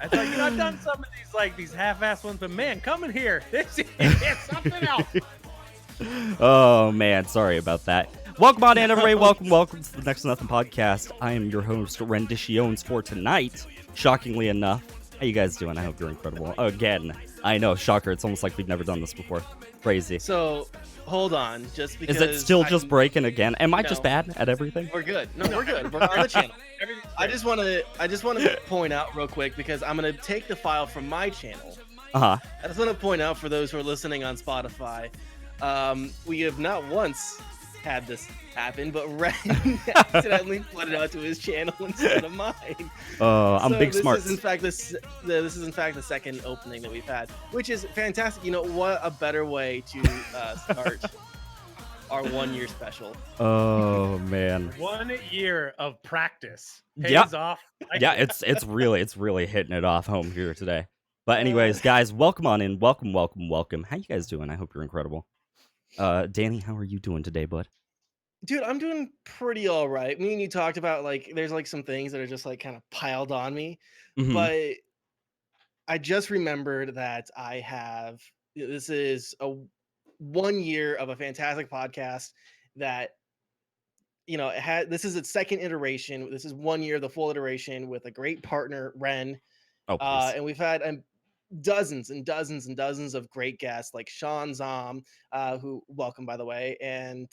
That's like, I've done some of these like these half-ass ones, but man, coming here, this is something else. Oh man, sorry about that. Welcome on in, everybody. No, Welcome to the Next to Nothing podcast. I am your host, Renditions, for tonight. Shockingly enough, how you guys doing? I hope you're incredible. Again, I know, shocker. It's almost like we've never done this before. Crazy. So, hold on, just because Is it still just breaking again? Am I No. just bad at everything? we're good. No, we're good. We're on the channel. everything's I great. just want to point out real quick because I'm gonna take the file from my channel. Uh-huh. I just want to point out for those who are listening on Spotify, we have not once had this happen, but Ren accidentally put it out to his channel instead of mine. I'm So big this smart. is in fact this is in fact the second opening that we've had, which is fantastic. You know what? A better way to start our 1 year special. Oh man. 1 year of practice pays Yep. off. Yeah, it's really hitting it off home here today. But anyways, guys, welcome on in. Welcome. How you guys doing? I hope you're incredible. Danny, how are you doing today, bud? Dude, I'm doing pretty all right. Me and you talked about like there's like some things that are just like kind of piled on me, Mm-hmm. but I just remembered that this is a 1 year of a fantastic podcast that this is its second iteration. This is 1 year, the full iteration with a great partner, Ren. Oh, please. And we've had dozens and dozens and dozens of great guests like ShaunZom, who welcome by the way, and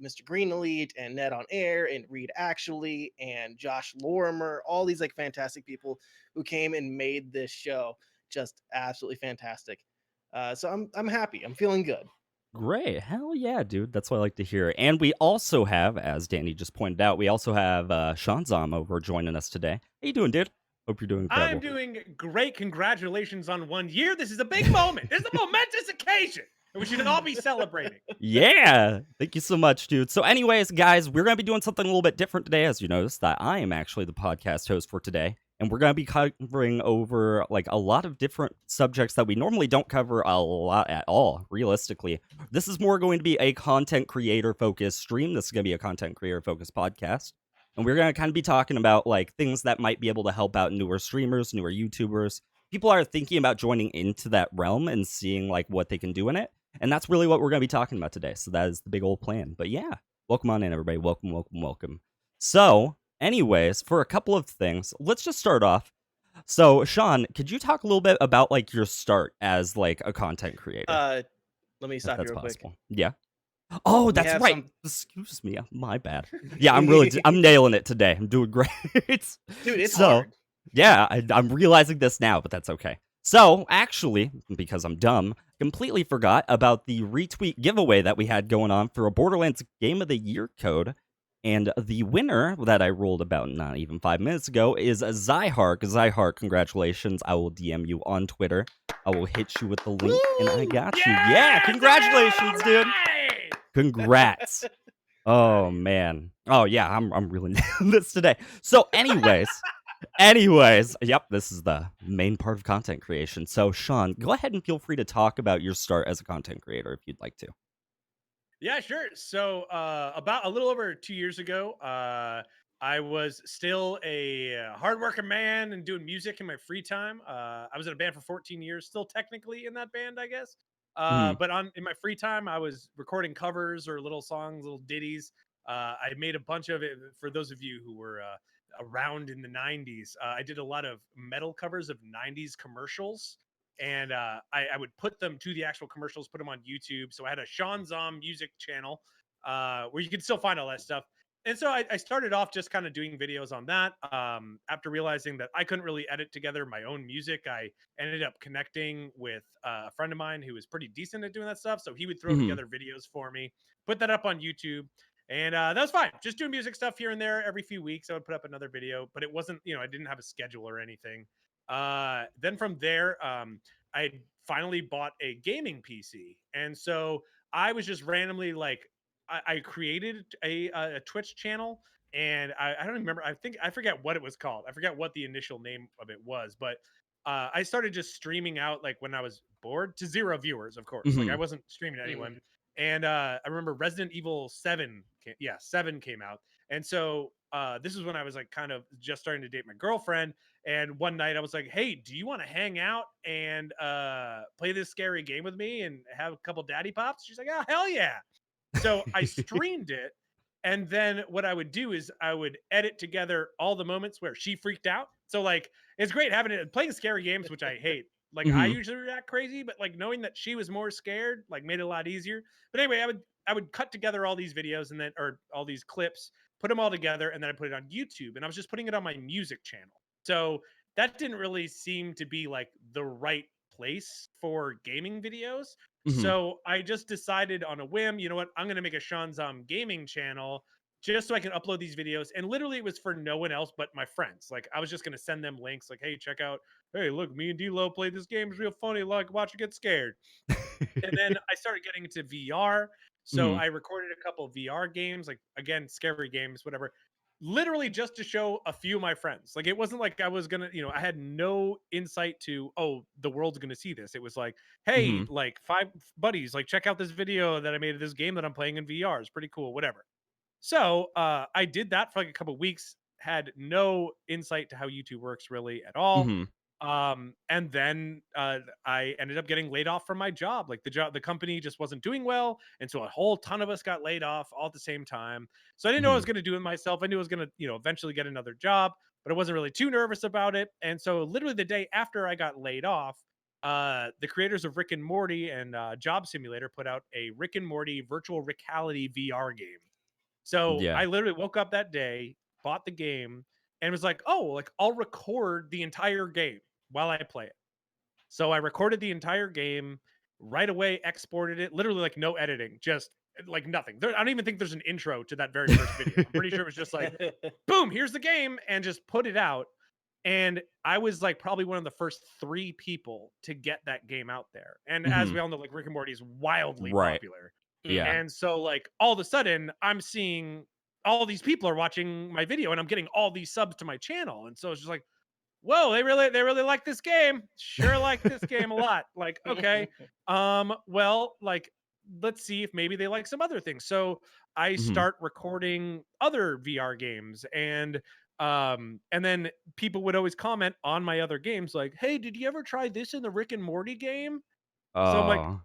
Mr. Green Elite and Ned on Air and Reed Actually and Josh Lorimer, all these like fantastic people who came and made this show just absolutely fantastic. So I'm happy. I'm feeling good. Great. Hell yeah, dude. That's what I like to hear. And we also have, as Danny just pointed out, we also have ShaunZom over joining us today. How you doing, dude? Hope you're doing incredible. I'm doing great. Congratulations on 1 year. This is a big moment. This is a momentous occasion, and we should all be celebrating. Yeah. Thank you so much, dude. So anyways, guys, we're going to be doing something a little bit different today. As you noticed, that I am actually the podcast host for today. And we're going to be covering over like a lot of different subjects that we normally don't cover a lot at all, realistically. This is more going to be a content creator focused stream. This is going to be a content creator focused podcast. And we're going to kind of be talking about like things that might be able to help out newer streamers, newer YouTubers. People are thinking about joining into that realm and seeing like what they can do in it. And that's really what we're going to be talking about today. So that is the big old plan. But yeah, welcome on in, everybody. Welcome. So, anyways, for a couple of things, let's just start off. So, Shaun, could you talk a little bit about like your start as like a content creator? Let me stop you real quick. Yeah. Oh, We that's have right. some- Excuse me. My bad. Yeah, I'm nailing it today. I'm doing great. Dude, it's So, hard. Yeah, I'm realizing this now, but that's okay. So, actually, because I'm dumb, completely forgot about the retweet giveaway that we had going on for a Borderlands Game of the Year code. And the winner that I ruled about not even 5 minutes ago is Zyhark. Zyhark, congratulations. I will DM you on Twitter. I will hit you with the link, and I got you. Yeah, congratulations, dude. Right! Congrats. Oh, man. Oh, yeah, I'm really nailing this today. So, anyways, yep, this is the main part of content creation. So, Shaun, go ahead and feel free to talk about your start as a content creator if you'd like to. Yeah, sure. So about a little over 2 years ago, I was still a hardworking man and doing music in my free time. I was in a band for 14 years, still technically in that band, I guess. Mhm. But in my free time, I was recording covers or little songs, little ditties. I made a bunch of it for those of you who were around in the 90s. I did a lot of metal covers of 90s commercials. And I would put them to the actual commercials, put them on YouTube. So I had a ShaunZom music channel where you can still find all that stuff. And so I started off just kind of doing videos on that. After realizing that I couldn't really edit together my own music, I ended up connecting with a friend of mine who was pretty decent at doing that stuff. So he would throw Mhm. together videos for me, put that up on YouTube. And that was fine. Just doing music stuff here and there every few weeks. I would put up another video, but it wasn't, I didn't have a schedule or anything. Then from there, I finally bought a gaming PC, and so I was just randomly like, I created a Twitch channel, and I don't remember. I forget what it was called. I forget what the initial name of it was, but I started just streaming out like when I was bored to zero viewers, of course. Like I Mhm. wasn't streaming to anyone. And I remember Resident Evil 7 7 came out. And so this is when I was like kind of just starting to date my girlfriend. And one night I was like, "Hey, do you want to hang out and play this scary game with me and have a couple daddy pops?" She's like, "Oh, hell yeah." So I streamed it. And then what I would do is I would edit together all the moments where she freaked out. So like it's great having it playing scary games, which I hate. Like I Mhm. usually react crazy, but like knowing that she was more scared, like made it a lot easier. But anyway, I would cut together all these videos and then or all these clips, put them all together, and then I put it on YouTube. And I was just putting it on my music channel. So that didn't really seem to be like the right place for gaming videos. Mhm. So I just decided on a whim, you know what? I'm going to make a ShaunZom gaming channel just so I can upload these videos. And literally, it was for no one else but my friends. Like, I was just going to send them links, like, hey, check out, hey, look, me and D-Lo played this game. It's real funny. Like, watch it get scared. And then I started getting into VR. So Mhm. I recorded a couple of VR games, like again, scary games, whatever. Literally just to show a few of my friends. Like it wasn't like I was gonna, I had no insight to, oh, the world's gonna see this. It was like, hey, Mhm. like five buddies, like check out this video that I made of this game that I'm playing in VR. It's pretty cool, whatever. So I did that for like a couple weeks, had no insight to how YouTube works really at all. Mhm. And then I ended up getting laid off from my job. Like the company just wasn't doing well. And so a whole ton of us got laid off all at the same time. So I didn't know what I was Mhm. going to do with myself. I knew I was going to, eventually get another job, but I wasn't really too nervous about it. And so literally the day after I got laid off, the creators of Rick and Morty and Job Simulator put out a Rick and Morty virtual reality VR game. So Yeah. I literally woke up that day, bought the game, and was like, "Oh, like I'll record the entire game while I play it." So I recorded the entire game right away, exported it, literally like no editing, just like nothing. I don't even think there's an intro to that very first video. I'm pretty sure it was just like, boom, here's the game, and just put it out. And I was like probably one of the first three people to get that game out there. And as Mhm. we all know, like Rick and Morty is wildly Right. popular. Yeah. Mhm. And so like all of a sudden I'm seeing all these people are watching my video and I'm getting all these subs to my channel. And so it's just like, whoa, they really like this game. Sure like this game a lot. Like, okay. Well, like let's see if maybe they like some other things. So I Mhm. start recording other VR games and then people would always comment on my other games like, "Hey, did you ever try this in the Rick and Morty game?" So I'm like, Oh.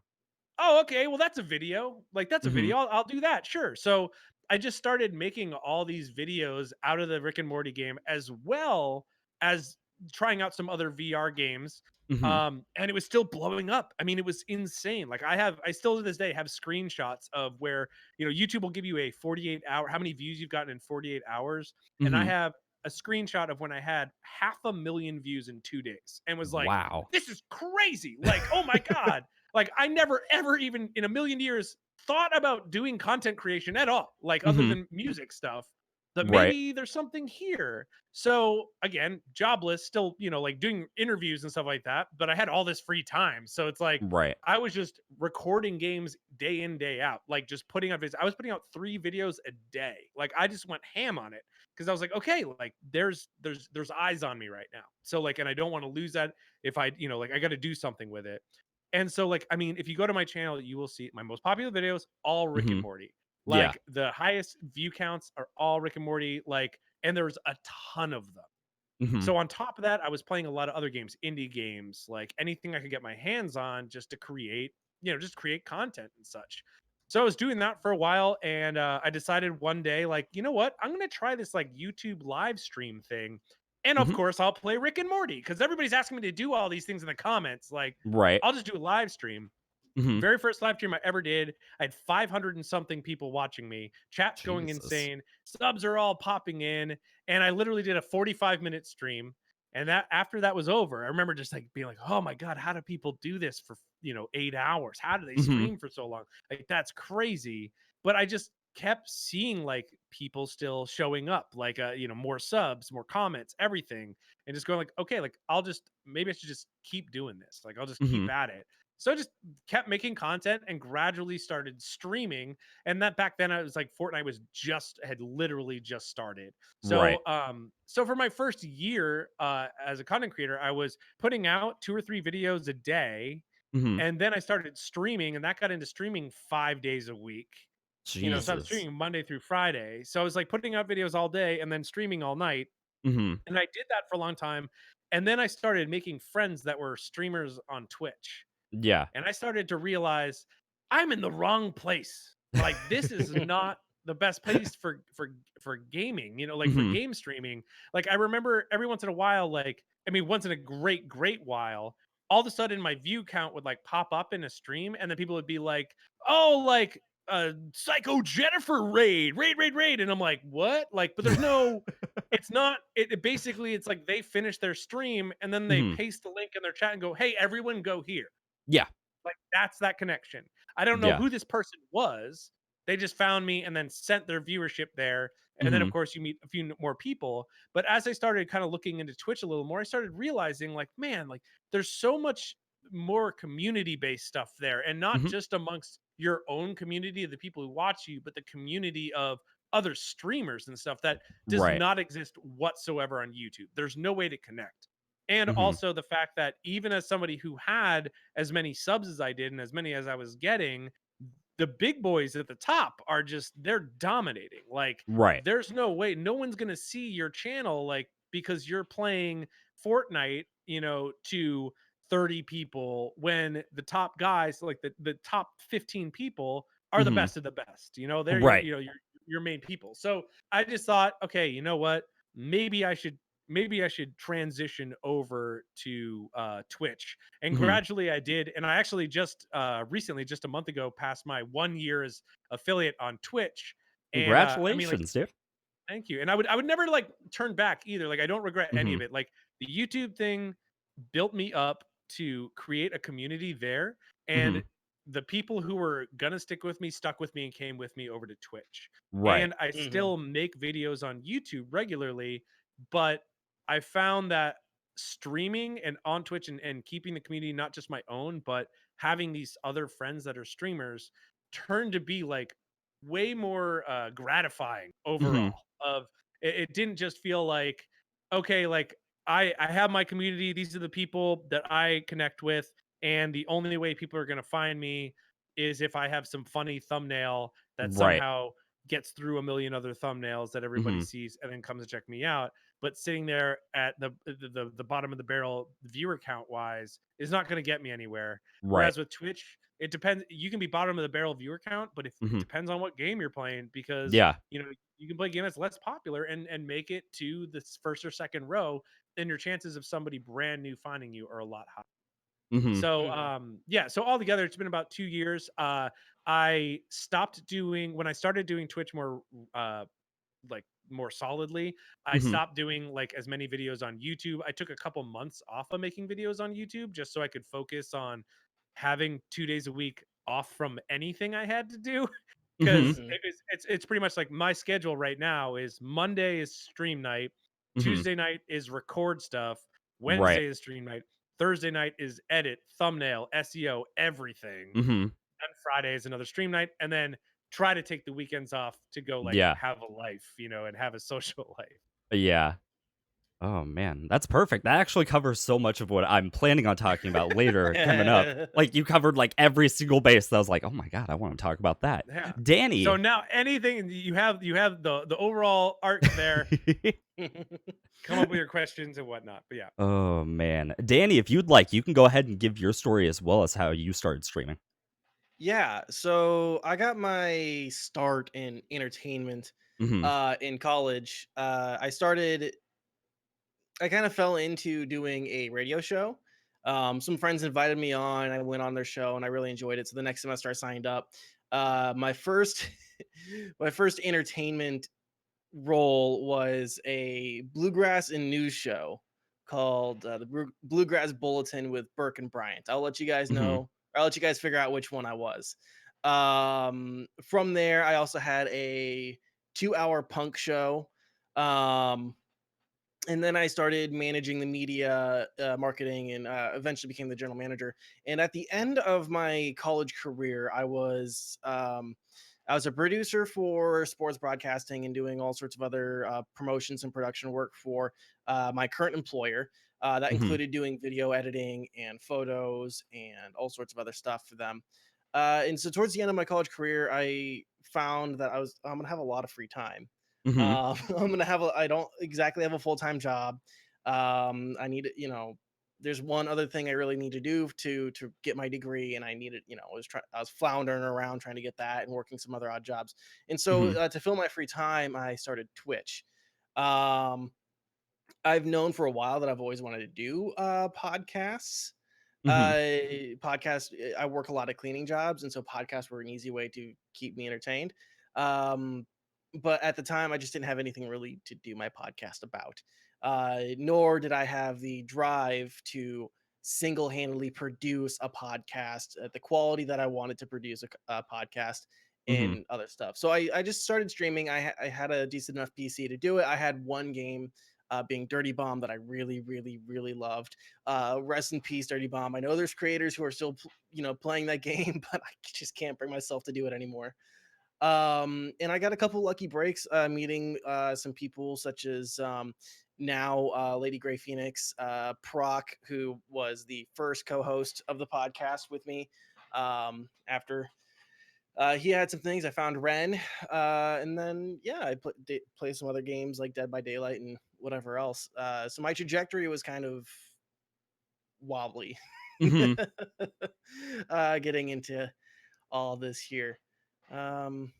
"Oh, okay. Well, that's a video. Like, that's a Mhm. video. I'll do that. Sure." So I just started making all these videos out of the Rick and Morty game, as well as trying out some other VR games. Mhm. And it was still blowing up. I mean, it was insane. Like, I still to this day have screenshots of where, YouTube will give you a 48-hour, how many views you've gotten in 48 hours. And I Mhm. have a screenshot of when I had 500,000 views in 2 days and was like, Wow. this is crazy. Like, oh my God. Like I never ever even in a million years thought about doing content creation at all, like other Mhm. than music stuff. But Right. maybe there's something here. So again, jobless, still, like doing interviews and stuff like that. But I had all this free time. So it's like Right. I was just recording games day in, day out, like just putting out videos. I was putting out 3 videos a day. Like I just went ham on it because I was like, okay, like there's eyes on me right now. So like, and I don't want to lose that if I, like I got to do something with it. And so, like, I mean, if you go to my channel, you will see my most popular videos, all Rick and Mhm. Morty. Yeah. Like, the highest view counts are all Rick and Morty. Like, and there's a ton of them. Mhm. So on top of that, I was playing a lot of other games, indie games, like anything I could get my hands on just to create, just create content and such. So I was doing that for a while, and I decided one day, like, you know what? I'm gonna try this like YouTube live stream thing, and of Mhm. course I'll play Rick and Morty because everybody's asking me to do all these things in the comments. Like, Right. I'll just do a live stream. Mhm. Very first live stream I ever did. I had 500 and something people watching me. Chat's going Jesus. insane. Subs are all popping in. And I literally did a 45-minute stream. And that after that was over, I remember just like being like, oh my God, how do people do this for 8 hours? How do they Mhm. stream for so long? Like that's crazy. But I just kept seeing like people still showing up, like more subs, more comments, everything. And just going like, okay, like maybe I should just keep doing this. Like I'll just keep Mhm. at it. So I just kept making content and gradually started streaming. And that back then I was like Fortnite had literally just started. Right. So for my first year as a content creator, I was putting out 2 or 3 videos a day. Mhm. And then I started streaming, and that got into streaming 5 days a week. So I'm Jesus. streaming Monday through Friday. So I was like putting out videos all day and then streaming all night. Mhm. And I did that for a long time. And then I started making friends that were streamers on Twitch. Yeah. And I started to realize I'm in the wrong place. Like this is not the best place for gaming, like for Mhm. game streaming. Like I remember every once in a while, like I mean, once in a great while, all of a sudden my view count would like pop up in a stream, and then people would be like, "Oh, like Psycho Jennifer raid," and I'm like, "What?" Like, but there's no. It's not. It basically it's like they finish their stream and then they Mhm. paste the link in their chat and go, "Hey, everyone, go here." Yeah. Like, that's that connection. I don't know Yeah. who this person was. They just found me and then sent their viewership there. And then, of Mhm. course, you meet a few more people. But as I started kind of looking into Twitch a little more, I started realizing, like, man, like, there's so much more community based stuff there. And not Mhm. just amongst your own community of the people who watch you, but the community of other streamers and stuff that does Right. not exist whatsoever on YouTube. There's no way to connect. And Mhm. also the fact that even as somebody who had as many subs as I did and as many as I was getting, the big boys at the top are just they're dominating. Like Right. there's no way no one's going to see your channel like because you're playing Fortnite, to 30 people when the top guys, like the top 15 people are the Mhm. best of the best. They're Right. your main people. So I just thought, okay, you know what? Maybe I should maybe I should transition over to Twitch. And Mhm. gradually I did. And I actually just recently, just a month ago, passed my 1 year as affiliate on Twitch. And I mean, like, Congratulations, dude. thank you. And I would never like turn back either. Like I don't regret any Mhm. of it. Like the YouTube thing built me up to create a community there. And Mhm. the people who were gonna stick with me stuck with me and came with me over to Twitch. Right. And I Mhm. still make videos on YouTube regularly, but I found that streaming and on Twitch and keeping the community not just my own, but having these other friends that are streamers turned to be like way more gratifying Mhm. overall. It didn't just feel like okay, like I have my community. These are the people that I connect with, and the only way people are going to find me is if I have some funny thumbnail that Right. somehow gets through a million other thumbnails that everybody Mhm. sees and then comes to check me out. But sitting there at the bottom of the barrel viewer count wise is not going to get me anywhere. Right. Whereas with Twitch, it depends. You can be bottom of the barrel viewer count, but if it Mhm. depends on what game you're playing, because Yeah. you can play a game that's less popular and make it to the first or second row, then your chances of somebody brand new finding you are a lot higher. Mhm. So Mhm. yeah, so altogether it's been about 2 years. I stopped doing when I started doing Twitch more like more solidly. I Mhm. stopped doing like as many videos on YouTube. I took a couple months off of making videos on YouTube just so I could focus on having 2 days a week off from anything I had to do. Mhm. Because Mhm. it's pretty much like my schedule right now is Monday is stream night, Mhm. Tuesday night is record stuff, Right. Wednesday is stream night, Thursday night is edit, thumbnail, SEO, everything, Mhm. and Friday is another stream night, and then try to take the weekends off to go like Yeah. have a life, and have a social life. Yeah. Oh man, that's perfect. That actually covers so much of what I'm planning on talking about later coming up. Like you covered like every single base. That I was like, oh my god, I want to talk about that. Yeah. So Danny. now anything you have the overall arc there. Come up with your questions and whatnot. But yeah. Oh man, Danny, if you'd like, you can go ahead and give your story as well as how you started streaming. Yeah, so I got my start in entertainment Hmm. in college. I kind of fell into doing a radio show. Some friends invited me on. I went on their show and I really enjoyed it. So the next semester I signed up. My first my first entertainment role was a bluegrass and news show called the Bluegrass Bulletin with Burke and Bryant. I'll let you guys Hmm. know. I'll let you guys figure out which one I was. From there, I also had a 2 hour punk show. Um, and then I started managing the media, marketing, and eventually became the general manager. And at the end of my college career, I was a producer for sports broadcasting and doing all sorts of other promotions and production work for my current employer. That Hmm. included doing video editing and photos and all sorts of other stuff for them. And so towards the end of my college career, I found that I'm gonna have a lot of free time. Hmm. I don't exactly have a full time job. I need, there's one other thing I really need to do to get my degree, and I needed, I was floundering around trying to get that and working some other odd jobs. And so Hmm. to fill my free time, I started Twitch. Um, I've known for a while that I've always wanted to do podcasts. Hmm. I work a lot of cleaning jobs, and so podcasts were an easy way to keep me entertained. Um, but at the time, I just didn't have anything really to do my podcast about. Nor did I have the drive to single-handedly produce a podcast at the quality that I wanted to produce a podcast Hmm. and other stuff. So I just started streaming. I had a decent enough PC to do it. I had one game, being Dirty Bomb, that I really, really, really loved. Rest in peace, Dirty Bomb. I know there's creators who are still, playing that game, but I just can't bring myself to do it anymore. And I got a couple lucky breaks, meeting some people such as now Lady Gray Phoenix, Proc, who was the first co-host of the podcast with me. After he had some things, I found Ren, and then yeah, I play some other games like Dead by Daylight and whatever else. So my trajectory was kind of wobbly, Hmm. getting into all this here. Um,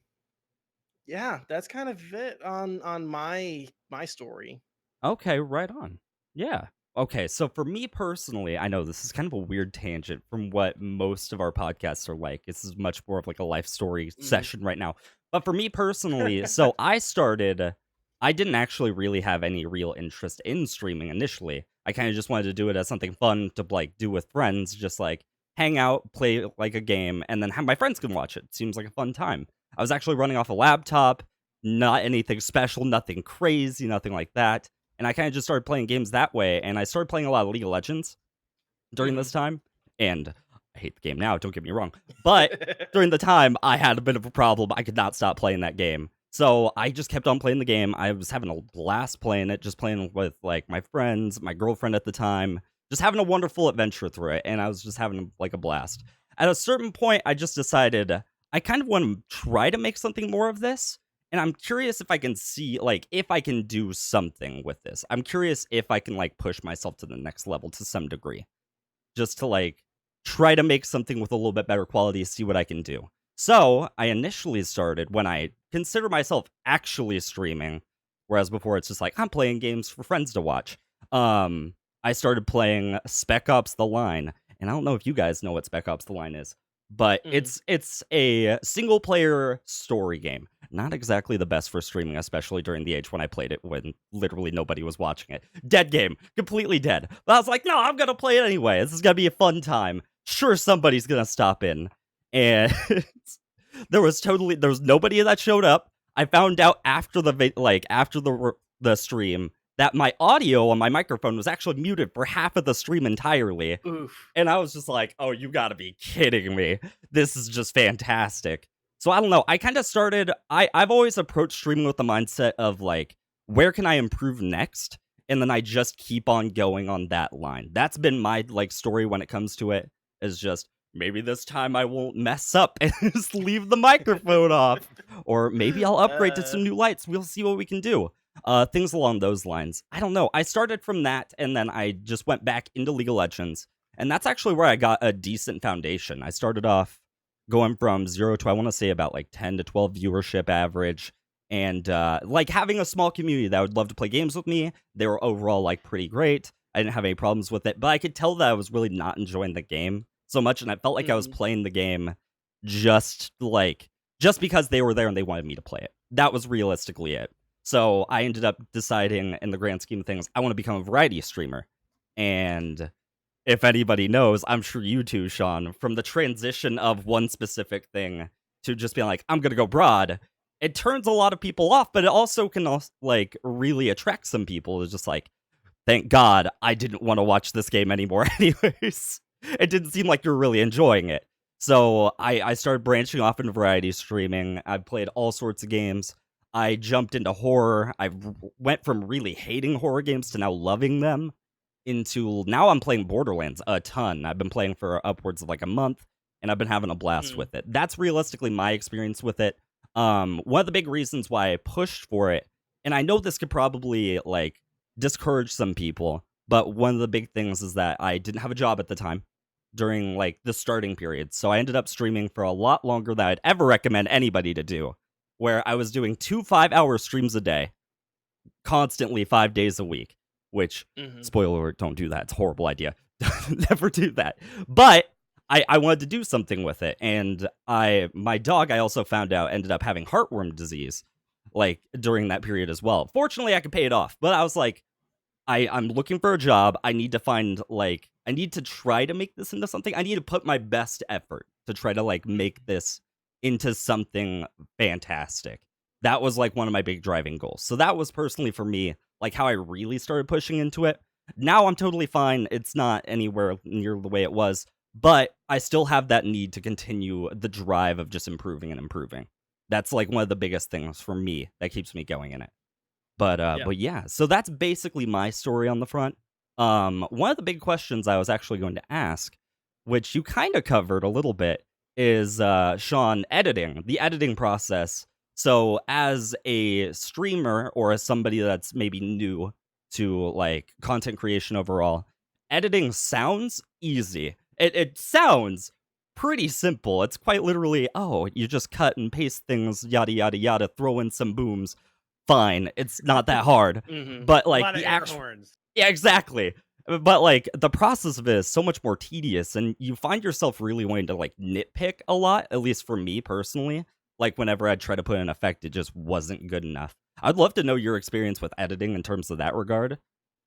yeah, that's kind of it on my story. Okay, right on. Yeah. Okay, so for me personally, I know this is kind of a weird tangent from what most of our podcasts are like. This is much more of like a life story Mhm. session right now. But for me personally, so I didn't actually really have any real interest in streaming initially. I kind of just wanted to do it as something fun to like do with friends, just like hang out, play like a game, and then have my friends can watch it. Seems like a fun time. I was actually running off a laptop, not anything special, nothing crazy, nothing like that, and I kind of just started playing games that way, and I started playing a lot of League of Legends during Mhm. this time, and I hate the game now, don't get me wrong, but during the time, I had a bit of a problem. I could not stop playing that game. So I just kept on playing the game. I was having a blast playing it, just playing with like my friends, my girlfriend at the time, just having a wonderful adventure through it, and I was just having like a blast. At a certain point, I just decided I kind of want to try to make something more of this, and I'm curious if I can see like if I can do something with this. I'm curious if I can like push myself to the next level to some degree, just to like try to make something with a little bit better quality, see what I can do. So I initially started when I consider myself actually streaming, whereas before it's just like I'm playing games for friends to watch. Um, I started playing Spec Ops: The Line, and I don't know if you guys know what Spec Ops: The Line is, but Mhm. it's a single player story game. Not exactly the best for streaming, especially during the age when I played it when literally nobody was watching it. Dead game, completely dead. But I was like, no, I'm gonna play it anyway. This is gonna be a fun time. Sure, somebody's gonna stop in, and there was nobody that showed up. I found out after the stream that my audio on my microphone was actually muted for half of the stream entirely. Oof. And I was just like, oh, you gotta be kidding me. This is just fantastic. So I don't know. I kind of started, I've always approached streaming with the mindset of like, where can I improve next? And then I just keep on going on that line. That's been my like story when it comes to it, is just maybe this time I won't mess up and just leave the microphone off. Or maybe I'll upgrade to uh, some new lights. We'll see what we can do. Things along those lines. I don't know. I started from that and then I just went back into League of Legends. And that's actually where I got a decent foundation. I started off going from 0 to I want to say about like 10 to 12 viewership average, and like having a small community that would love to play games with me. They were overall like pretty great. I didn't have any problems with it, but I could tell that I was really not enjoying the game so much, and I felt like I was mhm. playing the game just just because they were there and they wanted me to play it. That was realistically it. So I ended up deciding, in the grand scheme of things, I want to become a variety streamer. And if anybody knows, I'm sure you too, Sean, from the transition of one specific thing to just being like, I'm gonna go broad, it turns a lot of people off, but it also can like really attract some people. It's just like, thank God I didn't want to watch this game anymore anyways. It didn't seem like you were really enjoying it. So I started branching off into variety streaming. I've played all sorts of games. I jumped into horror. Went from really hating horror games to now loving them, into now I'm playing Borderlands a ton. I've been playing for upwards of like a month, and I've been having a blast Mm. with it. That's realistically my experience with it. One of the big reasons why I pushed for it, and I know this could probably like discourage some people. But one of the big things is that I didn't have a job at the time during like the starting period. So I ended up streaming for a lot longer than I'd ever recommend anybody to do, where I was doing 2 5-hour streams a day, constantly 5 days a week, which, Hmm. spoiler alert, don't do that. It's a horrible idea. Never do that. But I wanted to do something with it. And my dog, I also found out, ended up having heartworm disease like during that period as well. Fortunately, I could pay it off. But I was like, I'm looking for a job. I need to find like I need to try to make this into something. I need to put my best effort to try to like make this into something fantastic. That was like one of my big driving goals. So that was personally for me like how I really started pushing into it. Now I'm totally fine. It's not anywhere near the way it was, but I still have that need to continue the drive of just improving and improving. That's like one of the biggest things for me that keeps me going in it. Yeah. But yeah, so that's basically my story on the front. One of the big questions I was actually going to ask, which you kind of covered a little bit, is Sean, editing, the editing process. So as a streamer or as somebody that's maybe new to like content creation overall, editing sounds easy. It sounds pretty simple. It's quite literally, oh, you just cut and paste things, yada yada yada, throw in some booms, fine. It's not that hard. Hmm. But A like lot of the air actual horns. yeah, exactly. But like the process of it is so much more tedious and you find yourself really wanting to like nitpick a lot, at least for me personally. Like whenever I try to put an effect, it just wasn't good enough. I'd love to know your experience with editing in terms of that regard.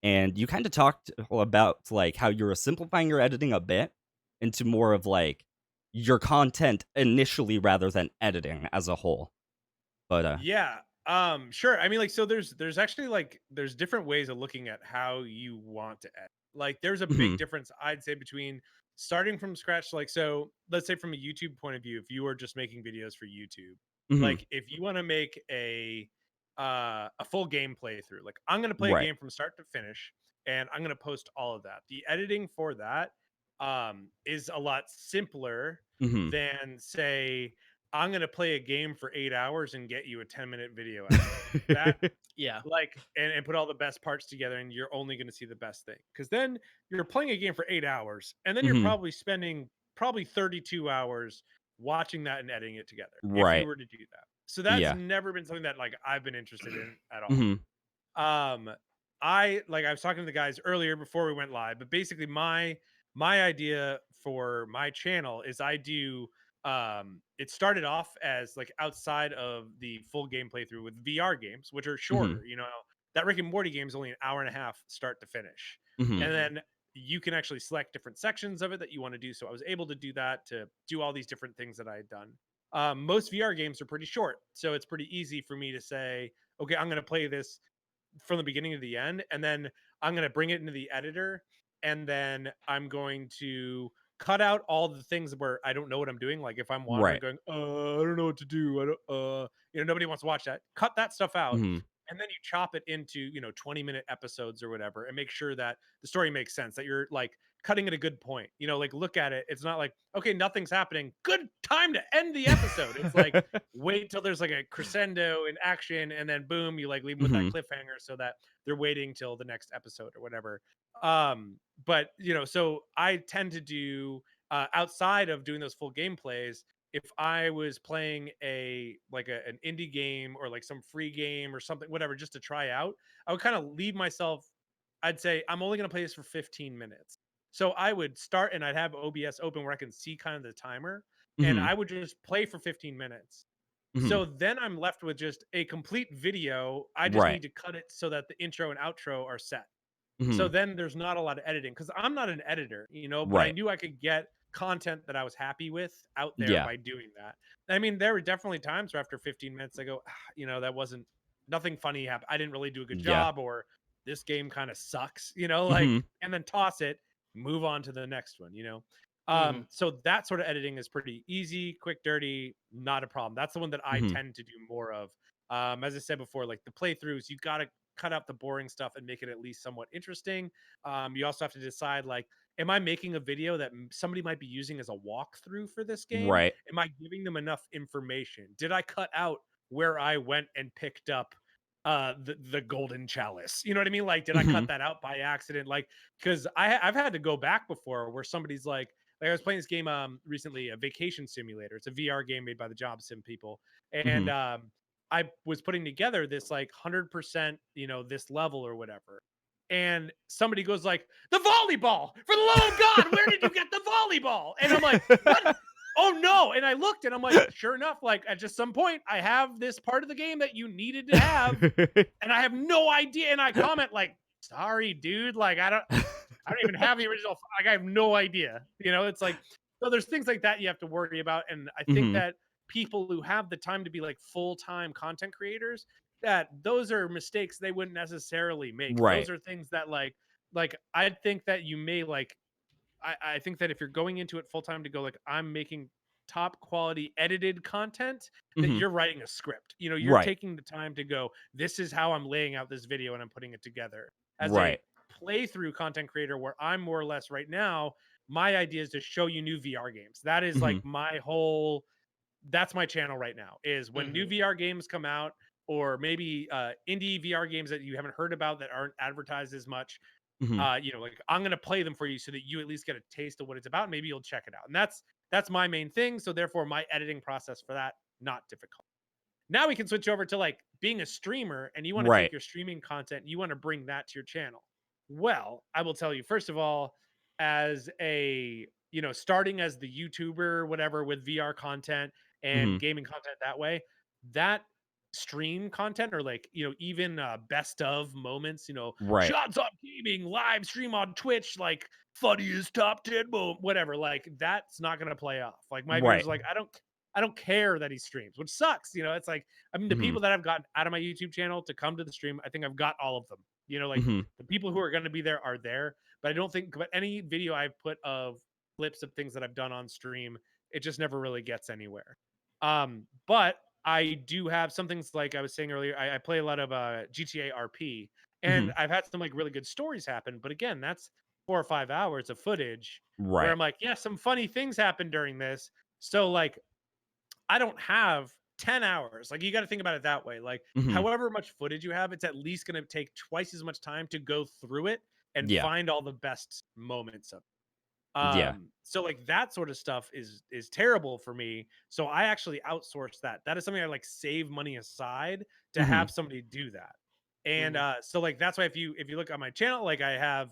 And you kind of talked about like how you're simplifying your editing a bit into more of like your content initially rather than editing as a whole. But Yeah. Sure. I mean, like, so there's actually like there's different ways of looking at how you want to edit. Like, there's a big mhm, difference, I'd say, between starting from scratch. Like, so let's say from a YouTube point of view, if you are just making videos for YouTube, mhm, like if you want to make a full game playthrough, like I'm gonna play a right. game from start to finish, and I'm gonna post all of that. The editing for that is a lot simpler Mhm. than say I'm gonna play a game for 8 hours and get you a 10-minute video out of it. That Yeah. like and put all the best parts together and you're only gonna see the best thing. Because then you're playing a game for 8 hours and then you're Mhm. probably spending probably 32 hours watching that and editing it together if you Right. were to do that. So that's Yeah. never been something that like I've been interested in at all. Mhm. Um, I was talking to the guys earlier before we went live, but basically my idea for my channel is I do it started off as like outside of the full game playthrough with VR games, which are Mhm. shorter, that Rick and Morty game is only an hour and a half start to finish. Mhm. And Hmm. then you can actually select different sections of it that you want to do. So I was able to do that to do all these different things that I had done. Most VR games are pretty short. So it's pretty easy for me to say, okay, I'm going to play this from the beginning to the end, and then I'm going to bring it into the editor, and then I'm going to cut out all the things where I don't know what I'm doing. Like if I'm wandering, Right. going, I don't know what to do. I don't, nobody wants to watch that. Cut that stuff out, Mhm. and then you chop it into 20-minute episodes or whatever, and make sure that the story makes sense. That you're like cutting at a good point. Like look at it. It's not like okay, nothing's happening. Good time to end the episode. It's like wait till there's like a crescendo in action and then boom you like leave them with that Mhm. cliffhanger so that they're waiting till the next episode or whatever. But so I tend to do outside of doing those full gameplays, if I was playing an indie game or like some free game or something whatever just to try out, I would kind of leave myself. I'd say I'm only going to play this for 15 minutes. So I would start and I'd have OBS open where I can see kind of the timer, and Mhm. I would just play for 15 minutes. Mhm. So then I'm left with just a complete video. I just Right. need to cut it so that the intro and outro are set. So Mhm. then there's not a lot of editing because I'm not an editor, but I Right. knew I could get content that I was happy with out there Yeah. by doing that. I mean, there were definitely times where after 15 minutes I go, that wasn't nothing funny happened. I didn't really do a good Yeah. job, or this game kind of sucks, Mhm. and then toss it, move on to the next one. Hmm. So that sort of editing is pretty easy, quick, dirty, not a problem. That's the one that I Mhm. tend to do more of. As I said before, like the playthroughs, you got to cut out the boring stuff and make it at least somewhat interesting. You also have to decide like, am I making a video that somebody might be using as a walkthrough for this game? Right. Am I giving them enough information? Did I cut out where I went and picked up the golden chalice. You know what I mean? Like, did I Mhm. cut that out by accident? Like, because I've had to go back before where somebody's like I was playing this game recently, a vacation simulator. It's a VR game made by the Job Sim people, and Mhm. I was putting together this like 100%, this level or whatever. And somebody goes like, the volleyball, for the love of God, where did you get the volleyball? And I'm like, what? Oh no. And I looked and I'm like, sure enough, like at just some point, I have this part of the game that you needed to have, and I have no idea. And I comment like, sorry, dude. Like, I don't even have the original. Like, I have no idea. It's like, so there's things like that you have to worry about. And I think Mhm. that people who have the time to be like full-time content creators, that those are mistakes they wouldn't necessarily make. Right. Those are things that like I think that you may like I think that if you're going into it full time to go like I'm making top quality edited content, that Mhm. you're writing a script. You're Right. taking the time to go, this is how I'm laying out this video and I'm putting it together. As a Right. playthrough content creator where I'm more or less right now, my idea is to show you new VR games. That is like Mhm. that's my channel right now, is when new Mhm. VR games come out, or maybe indie VR games that you haven't heard about that aren't advertised as much. Mhm. Like I'm gonna play them for you so that you at least get a taste of what it's about. Maybe you'll check it out. And that's my main thing. So therefore, my editing process for that, not difficult. Now we can switch over to like being a streamer, and you want to take Right. your streaming content, you want to bring that to your channel. Well, I will tell you, first of all, as a starting as the YouTuber, whatever, with VR content and Mhm. gaming content that way, that stream content, or like, even best of moments, Right. ShaunZomGaming live stream on Twitch, like funniest top 10 moment, whatever, like that's not gonna play off. Like my viewers Right. are like, I don't care that he streams, which sucks. It's like, I mean, the Mhm. people that I've gotten out of my YouTube channel to come to the stream, I think I've got all of them. Like Mhm. the people who are going to be there are there, but I don't think, but any video I've put of clips of things that I've done on stream, it just never really gets anywhere. But I do have some things, like I was saying earlier, I play a lot of GTA RP, and Mhm. I've had some like really good stories happen. But again, that's 4 or 5 hours of footage where Right. I'm like, yeah, some funny things happened during this. So like I don't have 10 hours. Like, you got to think about it that way. Like, Mhm. however much footage you have, it's at least going to take twice as much time to go through it and Yeah. find all the best moments of it. Yeah. So like that sort of stuff is terrible for me. So I actually outsource that. That is something I like save money aside to Mhm. have somebody do that. And Mhm. so like that's why if you look on my channel, like I have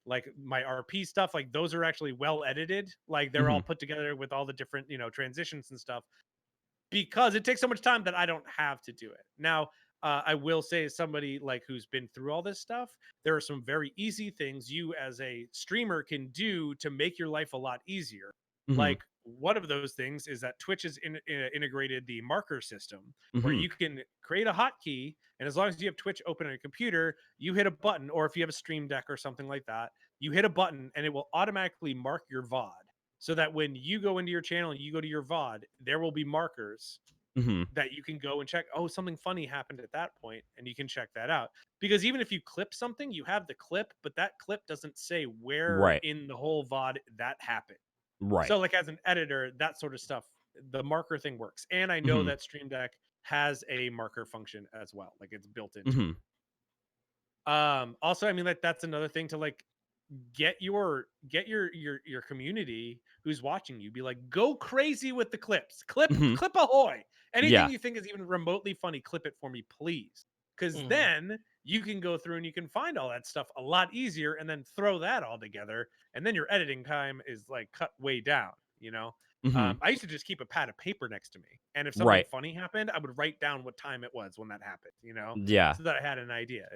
like my RP stuff, like those are actually well edited. Like they're all Mhm. put together with all the different, transitions and stuff, because it takes so much time that I don't have to do it. Now, I will say, as somebody like who's been through all this stuff, there are some very easy things you as a streamer can do to make your life a lot easier. Mhm. Like one of those things is that Twitch has integrated the marker system, where Mhm. you can create a hotkey, and as long as you have Twitch open on your computer, you hit a button, or if you have a Stream Deck or something like that, you hit a button, and it will automatically mark your VOD, so that when you go into your channel and you go to your VOD, there will be markers Mhm. that you can go and check. Oh, something funny happened at that point, and you can check that out. Because even if you clip something, you have the clip, but that clip doesn't say where Right. in the whole VOD that happened. Right. So, like as an editor, that sort of stuff, the marker thing works. And I know Mhm. that Stream Deck has a marker function as well, like it's built into it. Mhm. Also, I mean, like that's another thing to like get your community who's watching you, be like, go crazy with the clips, Mhm. clip ahoy, anything Yeah. you think is even remotely funny, clip it for me, please, because Mhm. then you can go through and you can find all that stuff a lot easier, and then throw that all together, and then your editing time is like cut way down. Mhm. I used to just keep a pad of paper next to me, and if something Right. funny happened, I would write down what time it was when that happened, Yeah. so that I had an idea.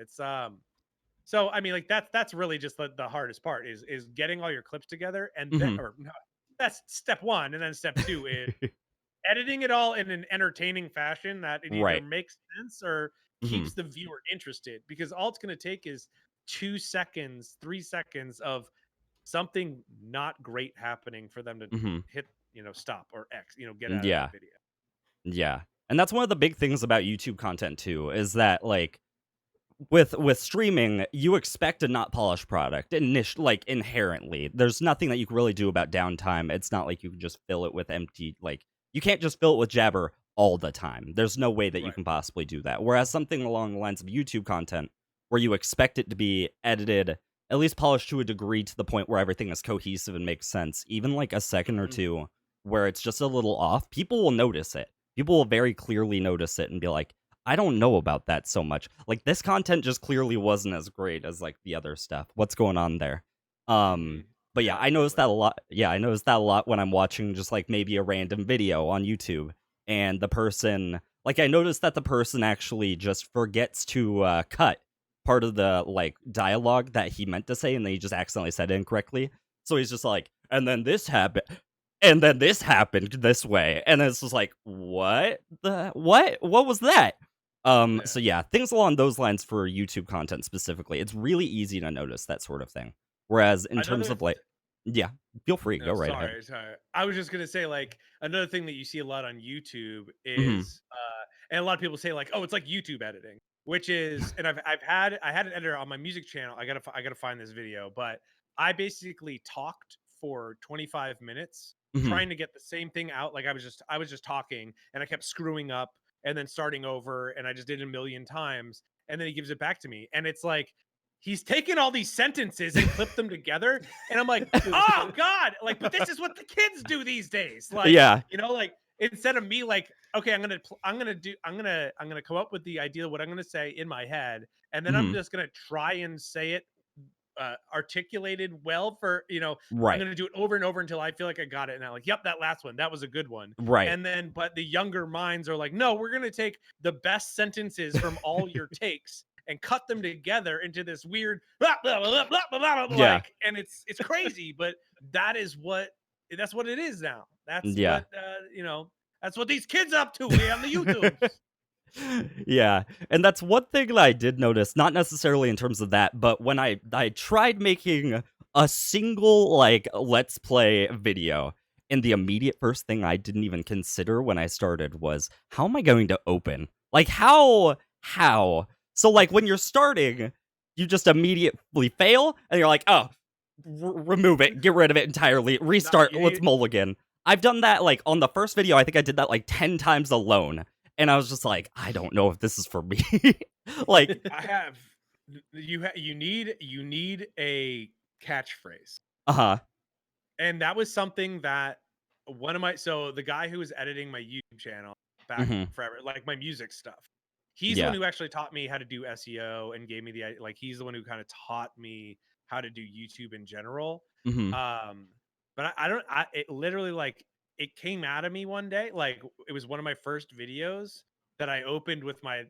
So I mean, like that's really just the hardest part, is getting all your clips together, and then, Mhm. or no, that's step one, and then step two is editing it all in an entertaining fashion that it either Right. makes sense or Mhm. keeps the viewer interested. Because all it's going to take is 2 seconds, 3 seconds of something not great happening for them to Mhm. hit, stop or X, get out of that Yeah. video. Yeah. And that's one of the big things about YouTube content too, is that like with streaming, you expect a not polished product like inherently. There's nothing that you can really do about downtime. It's not like you can just fill it with empty, like you can't just fill it with jabber all the time. There's no way that you Right. can possibly do that. Whereas something along the lines of YouTube content, where you expect it to be edited, at least polished to a degree to the point where everything is cohesive and makes sense, even like a second or Mhm. two where it's just a little off, people will notice it. People will very clearly notice it and be like, I don't know about that so much. Like, this content just clearly wasn't as great as like the other stuff. What's going on there? Mhm. But yeah, Yeah, I noticed totally. that a lot. Yeah, I noticed that a lot when I'm watching just like maybe a random video on YouTube, and the person, like, I noticed that the person actually just forgets to cut part of the like dialogue that he meant to say, and then he just accidentally said it incorrectly. So he's just like, and then this happened, and then this happened this way, and it's just like, what was that? Yeah. So yeah, things along those lines for YouTube content specifically, it's really easy to notice that sort of thing. Whereas in terms Another of like, yeah, feel free, No, go right ahead. sorry. I was just gonna say, like, another thing that you see a lot on YouTube Hmm. is, and a lot of people say, like, "Oh, it's like YouTube editing," which is, and I had an editor on my music channel. I gotta find this video, but I basically talked for 25 minutes Hmm. trying to get the same thing out. Like I was just talking, and I kept screwing up, and then starting over, and I just did it a million times, and then he gives it back to me, and it's like he's taken all these sentences and clipped them together, and I'm like, oh God, like, but this is what the kids do these days. Like, Yeah. like instead of me, like, okay, I'm gonna come up with the idea of what I'm gonna say in my head, and then I'm Hmm. just gonna try and say it articulated well for I'm Right. gonna do it over and over until I feel like I got it. And I'm like, yep, that last one, that was a good one. Right. And then, but the younger minds are like, no, we're gonna take the best sentences from all your takes and cut them together into this weird Yeah. like, and it's crazy, but that is what that's what it is now. That's Yeah. what that's what these kids up to on the YouTubes. Yeah, and that's one thing that I did notice, not necessarily in terms of that, but when I tried making a single like let's play video, and the immediate first thing I didn't even consider when I started was, how am I going to open? Like, how? So like when you're starting, you just immediately fail and you're like, "Oh, remove it, get rid of it entirely, No, restart, you let's need mulligan." I've done that like on the first video. I think I did that like 10 times alone. And I was just like, I don't know if this is for me. Like, I have you need a catchphrase. uh-huh. And that was something that one of my so the guy who was editing my YouTube channel back Mhm. forever, like my music stuff, he's the one Yeah. who actually taught me how to do SEO and gave me like he's the one who kind of taught me how to do YouTube in general. Mhm. Um, but I don't I it literally like it came out of me one day, like it was one of my first videos that I opened with my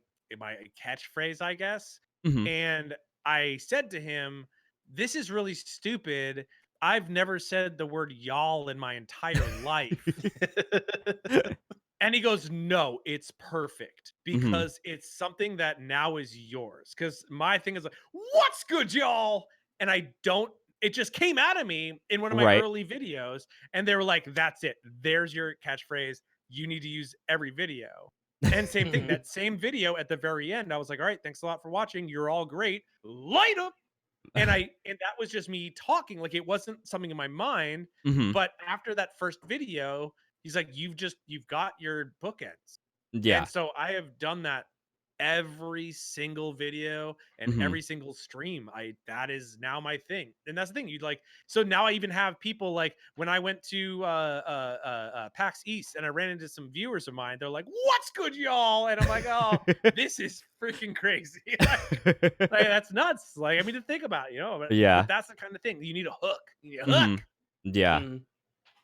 catchphrase, I guess. Mhm. And I said to him, "This is really stupid. I've never said the word y'all in my entire life." And he goes, "No, it's perfect Mhm. because it's something that now is yours." Because my thing is like, "What's good, y'all?" And I don't, it just came out of me in one of my Right. early videos. And they were like, "That's it. There's your catchphrase. You need to use every video." And same thing, Mhm. that same video at the very end, I was like, "All right, thanks a lot for watching. You're all great. Light up." And that was just me talking, like, it wasn't something in my mind, Mhm. but after that first video, he's like, you've got your bookends." And Yeah. so I have done that every single video and Mhm. every single stream. I That is now my thing. And that's the thing. You'd like So now I even have people like when I went to PAX East and I ran into some viewers of mine, they're like, "What's good, y'all?" And I'm like, "Oh, this is freaking crazy." Like, that's nuts. Like, I mean, to think about, but Yeah. that's the kind of thing. You need a hook. You need a hook. Mhm. Yeah. Mhm.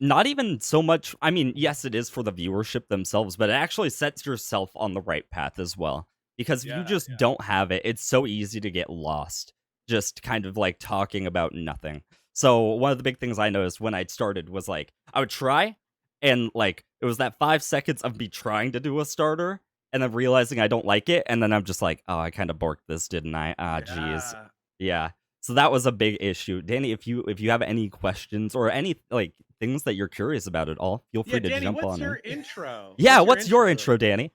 Not even so much, I mean, yes, it is for the viewership themselves, but it actually sets yourself on the right path as well. Because if you Yeah, just don't have it, it's so easy to get lost, just kind of like talking about nothing. So one of the big things I noticed when I started was like, I would try, and like it was that 5 seconds of me trying to do a starter and then realizing I don't like it, and then I'm just like, oh, I kind of borked this, didn't I? Ah, geez. yeah. Yeah. So that was a big issue. Danny, if you have any questions or any like things that you're curious about at all, feel Yeah, free to Danny, jump what's on your in. intro? Yeah, What's your what's your intro? intro, Danny?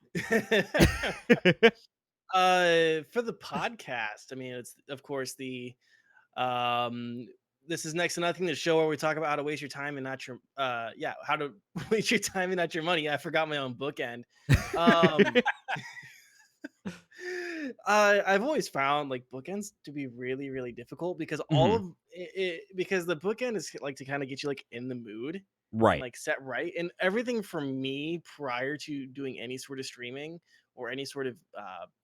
For the podcast, I mean, it's of course the um This is Next to Nothing, the show where we talk about how to waste your time and not your how to waste your time and not your money. I forgot my own bookend. Um I've always found like bookends to be really, really difficult because all Hmm. of because the bookend is like to kind of get you like in the mood and Right. like set right. And everything for me prior to doing any sort of streaming or any sort of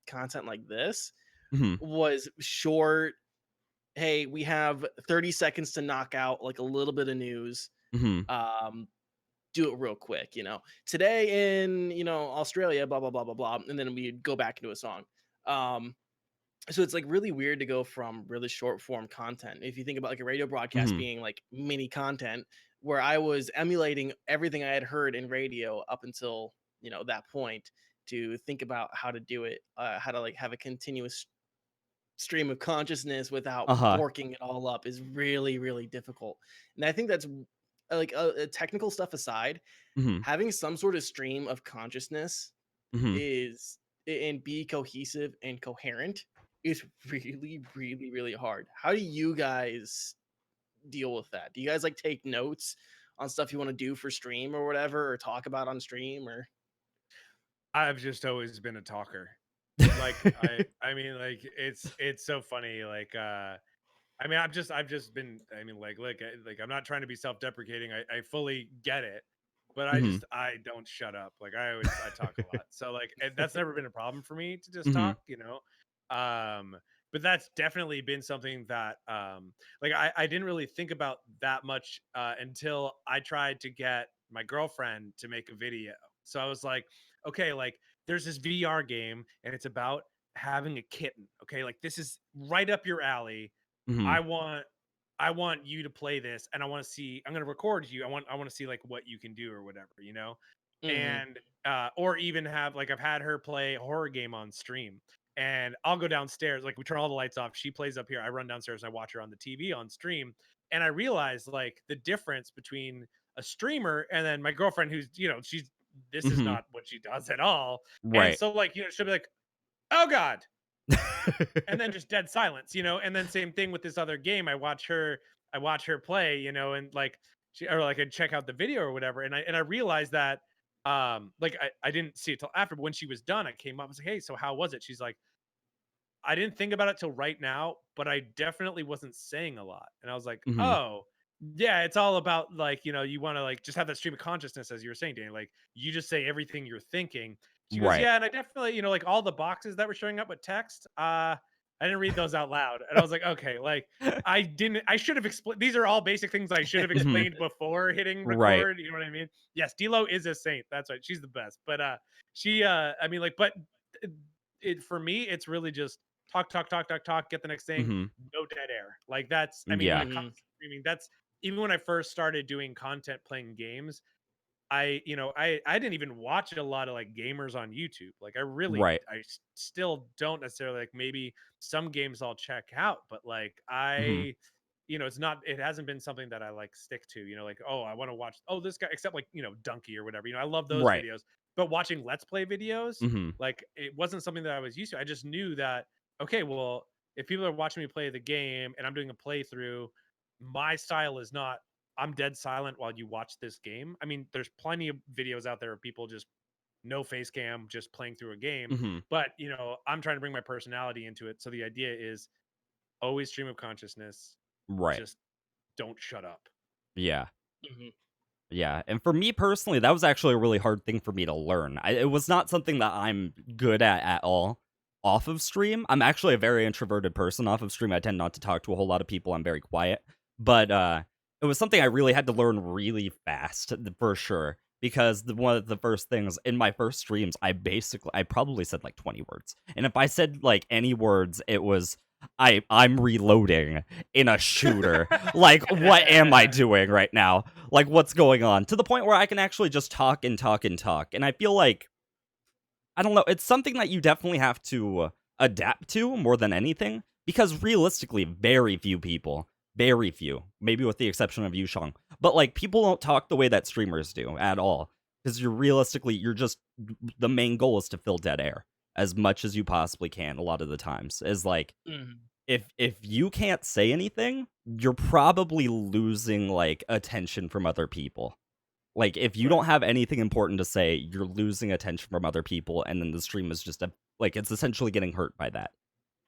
content like this Hmm. was short. Hey, we have 30 seconds to knock out like a little bit of news. Hmm. Um, do it real quick, Today in, Australia, blah, blah, blah, blah, blah. And then we go back into a song. Um, so it's like really weird to go from really short form content. If you think about like a radio broadcast Hmm. being like mini content, where I was emulating everything I had heard in radio up until, that point to think about how to do it, how to like have a continuous stream of consciousness without Uh-huh. borking it all up is really, really difficult. And I think that's like technical stuff aside, Hmm. having some sort of stream of consciousness Hmm. is and be cohesive and coherent is really, really, really hard. How do you guys deal with that? Do you guys like take notes on stuff you want to do for stream or whatever, or talk about on stream or? I've just always been a talker. Like I mean, like it's so funny. Like I mean, I've just been. I mean, look, like I'm not trying to be self-deprecating. I fully get it, but Hmm. I don't shut up. Like I talk a lot. So like that's never been a problem for me to just Hmm. talk. But that's definitely been something that like I didn't really think about that much until I tried to get my girlfriend to make a video. So I was like, okay, like there's this VR game and it's about having a kitten. Okay, like this is right up your alley. Hmm. I want I want you to play this and I want to see I'm going to record you. I want to see like what you can do or whatever. Mhm. And or even have like I've had her play a horror game on stream and I'll go downstairs like we turn all the lights off, she plays up here, I run downstairs and I watch her on the TV on stream and I realize like the difference between a streamer and then my girlfriend who's she's this is Hmm. not what she does at all. And Right. so like she'll be like, "Oh god," and then just dead silence, and then same thing with this other game. I watch her play, and like she or like I check out the video or whatever, and I realized that like I didn't see it till after, but when she was done, I came up, I was like, "Hey, so how was it?" She's like, I didn't think about it till right now, but I definitely wasn't saying a lot. And I was like, Hmm. "Oh, yeah, it's all about like, you want to like just have that stream of consciousness as you were saying, Danny. Like you just say everything you're thinking." She goes, Right. "Yeah, and I definitely, like all the boxes that were showing up with text, I didn't read those out loud." And I was like, "Okay, like I should have explained these are all basic things I should have Hmm. explained before hitting Right. record, you know what I mean?" Yes, D'Lo is a saint. That's right. She's the best. But she I mean like but for me it's really just talk, talk, talk, talk, talk, get the next thing, Hmm. no dead air. Like that's, I mean, when Yeah. it comes Mhm. to streaming, that's even when I first started doing content playing games, I didn't even watch a lot of like gamers on YouTube. Like Right. still don't necessarily like maybe some games I'll check out, but like Hmm. it's not it hasn't been something that I like stick to, like, oh, I want to watch this guy except like, Donkey or whatever. I love those Right. videos. But watching let's play videos, Hmm. like it wasn't something that I was used to. I just knew that okay, well, if people are watching me play the game and I'm doing a playthrough, my style is not I'm dead silent while you watch this game. I mean, there's plenty of videos out there of people just no face cam, just playing through a game. Hmm. But, I'm trying to bring my personality into it. So the idea is always stream of consciousness. Right. Just don't shut up. Yeah. Mhm. Yeah, and for me personally, that was actually a really hard thing for me to learn. It was not something that I'm good at all off of stream. I'm actually a very introverted person off of stream. I tend not to talk to a whole lot of people. I'm very quiet. But it was something I really had to learn really fast, for sure. Because one of the first things in my first streams, I probably said like 20 words. And if I said like any words, it was I'm reloading in a shooter. Like, what am I doing right now? Like, what's going on? To the point where I can actually just talk and talk and talk. And I feel like, I don't know, it's something that you definitely have to adapt to more than anything. Because realistically, very few, maybe with the exception of you, Sean, but like, people don't talk the way that streamers do at all. Because you're just, the main goal is to fill dead air as much as you possibly can a lot of the times. Is like, Mhm. if you can't say anything, you're probably losing like attention from other people. Like if you Right. don't have anything important to say, you're losing attention from other people, and then the stream is just like it's essentially getting hurt by that.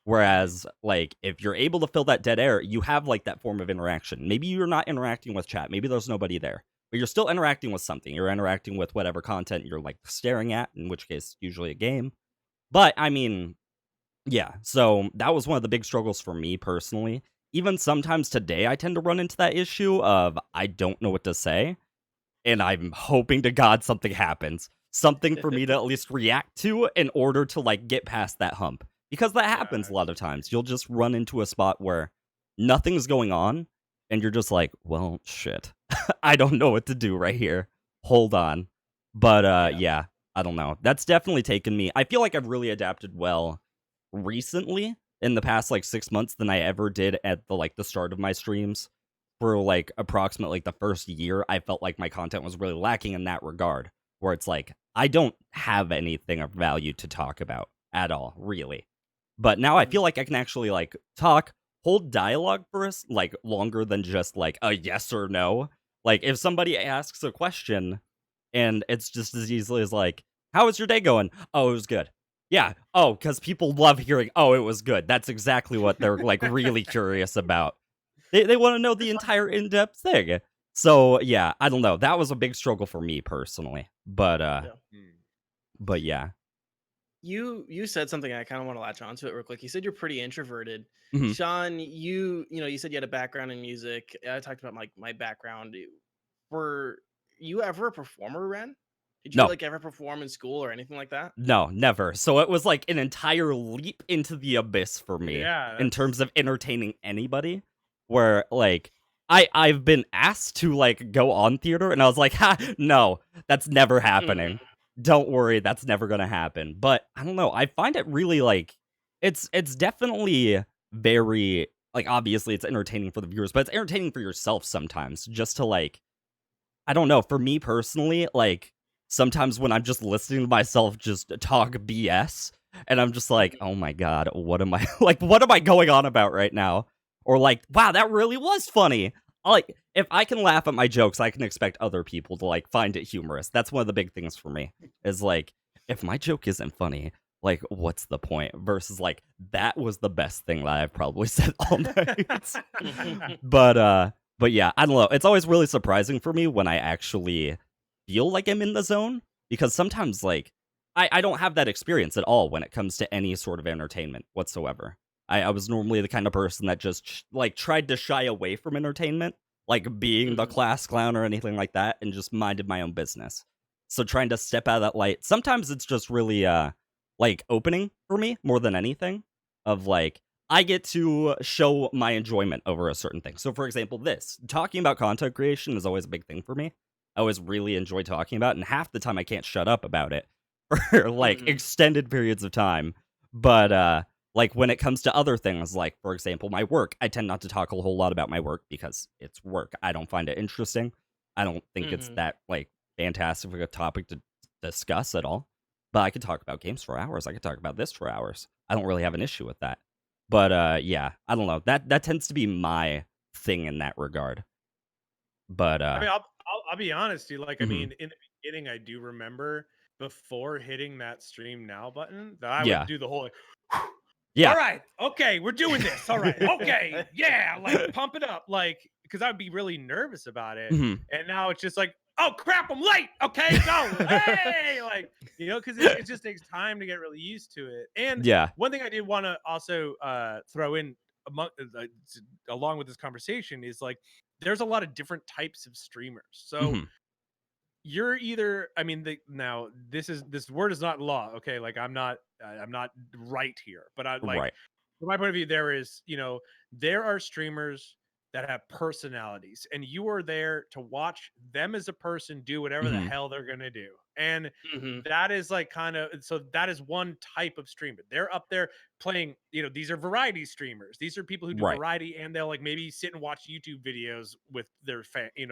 Whereas, like, if you're able to fill that dead air, you have like that form of interaction. Maybe you're not interacting with chat, maybe there's nobody there, but you're still interacting with something. You're interacting with whatever content you're like staring at, in which case, usually a game. But I mean, yeah, so that was one of the big struggles for me personally. Even sometimes today, I tend to run into that issue of I don't know what to say, and I'm hoping to God something happens. Something for me to at least react to in order to like get past that hump. Because that happens a lot of times. You'll just run into a spot where nothing's going on, and you're just like, well, shit. I don't know what to do right here. Hold on. But yeah, I don't know. That's definitely taken me. I feel like I've really adapted well recently in the past like 6 months than I ever did at the start of my streams. For like approximately like the first year, I felt like my content was really lacking in that regard, where it's like I don't have anything of value to talk about at all, really. But now I feel like I can actually like talk, hold dialogue for us like longer than just like a yes or no. Like if somebody asks a question and it's just as easily as like, "How was your day going?" "Oh, it was good." Yeah. Oh, because people love hearing, "Oh, it was good." That's exactly what they're like really curious about. They want to know the entire in-depth thing. So yeah, I don't know. That was a big struggle for me personally. Yeah. But yeah. You said something I kind of want to latch onto it real quick. You said you're pretty introverted. Mhm. Sean, you said you had a background in music. I talked about my background. Were you ever a performer, Ren? Did you No. like ever perform in school or anything like that? No, never. So it was like an entire leap into the abyss for me Yeah, in that's terms of entertaining anybody. Where like I've been asked to like go on theater, and I was like, ha, no, that's never happening. Don't worry, that's never gonna happen. But I don't know. I find it really like it's definitely very like obviously it's entertaining for the viewers, but it's entertaining for yourself sometimes just to like I don't know. For me personally, like sometimes when I'm just listening to myself just talk BS, and I'm just like, oh my god, what am I like? What am I going on about right now? Or like, wow, that really was funny. Like, if I can laugh at my jokes, I can expect other people to like find it humorous. That's one of the big things for me. Is like, if my joke isn't funny, like, what's the point? Versus like, that was the best thing that I've probably said all night. But yeah, I don't know. It's always really surprising for me when I actually feel like I'm in the zone because sometimes like I don't have that experience at all when it comes to any sort of entertainment whatsoever. I was normally the kind of person that just like tried to shy away from entertainment, like being the class clown or anything like that, and just minded my own business. So trying to step out of that light, sometimes it's just really like opening for me more than anything. Of like I get to show my enjoyment over a certain thing. So, for example, this talking about content creation is always a big thing for me. I always really enjoy talking about it, and half the time I can't shut up about it for like extended periods of time. But like when it comes to other things, like for example, my work, I tend not to talk a whole lot about my work because it's work. I don't find it interesting. I don't think it's that like fantastic of a topic to discuss at all. But I could talk about games for hours. I could talk about this for hours. I don't really have an issue with that. But yeah, I don't know. That tends to be my thing in that regard. But I mean, I'll be honest, dude. Like, I mhm. mean, in the beginning, I do remember before hitting that stream now button that I would Yeah. do the whole like, all Yeah. right, okay, we're doing this. All right, okay, yeah, like pump it up, like because I'd be really nervous about it. Mhm. And now it's just like, oh crap, I'm late. Okay, go, hey, like because it just takes time to get really used to it. And Yeah. one thing I did want to also throw in among, along with this conversation is like there's a lot of different types of streamers. So Mhm. you're either, I mean, now this word is not law. Okay, like I'm not right here, but I like Right. from my point of view, there are streamers that have personalities, and you are there to watch them as a person do whatever the hell they're gonna do. And Mhm. that is like kind of, so that is one type of streamer. They're up there playing, these are variety streamers. These are people who do Right. variety, and they'll like maybe sit and watch YouTube videos with their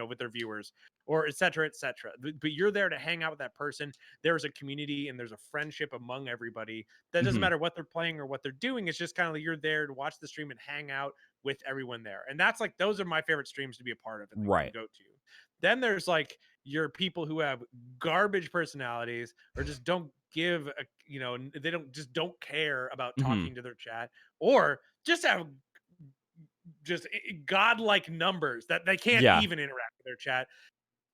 with their viewers, or et cetera, et cetera. But you're there to hang out with that person. There's a community and there's a friendship among everybody. That doesn't matter what they're playing or what they're doing. It's just kind of like you're there to watch the stream and hang out with everyone there. And that's like, those are my favorite streams to be a part of and like Right. go to. Then there's like your people who have garbage personalities, or just don't give a, they don't care about talking to their chat, or just have just godlike numbers that they can't Yeah. even interact with their chat,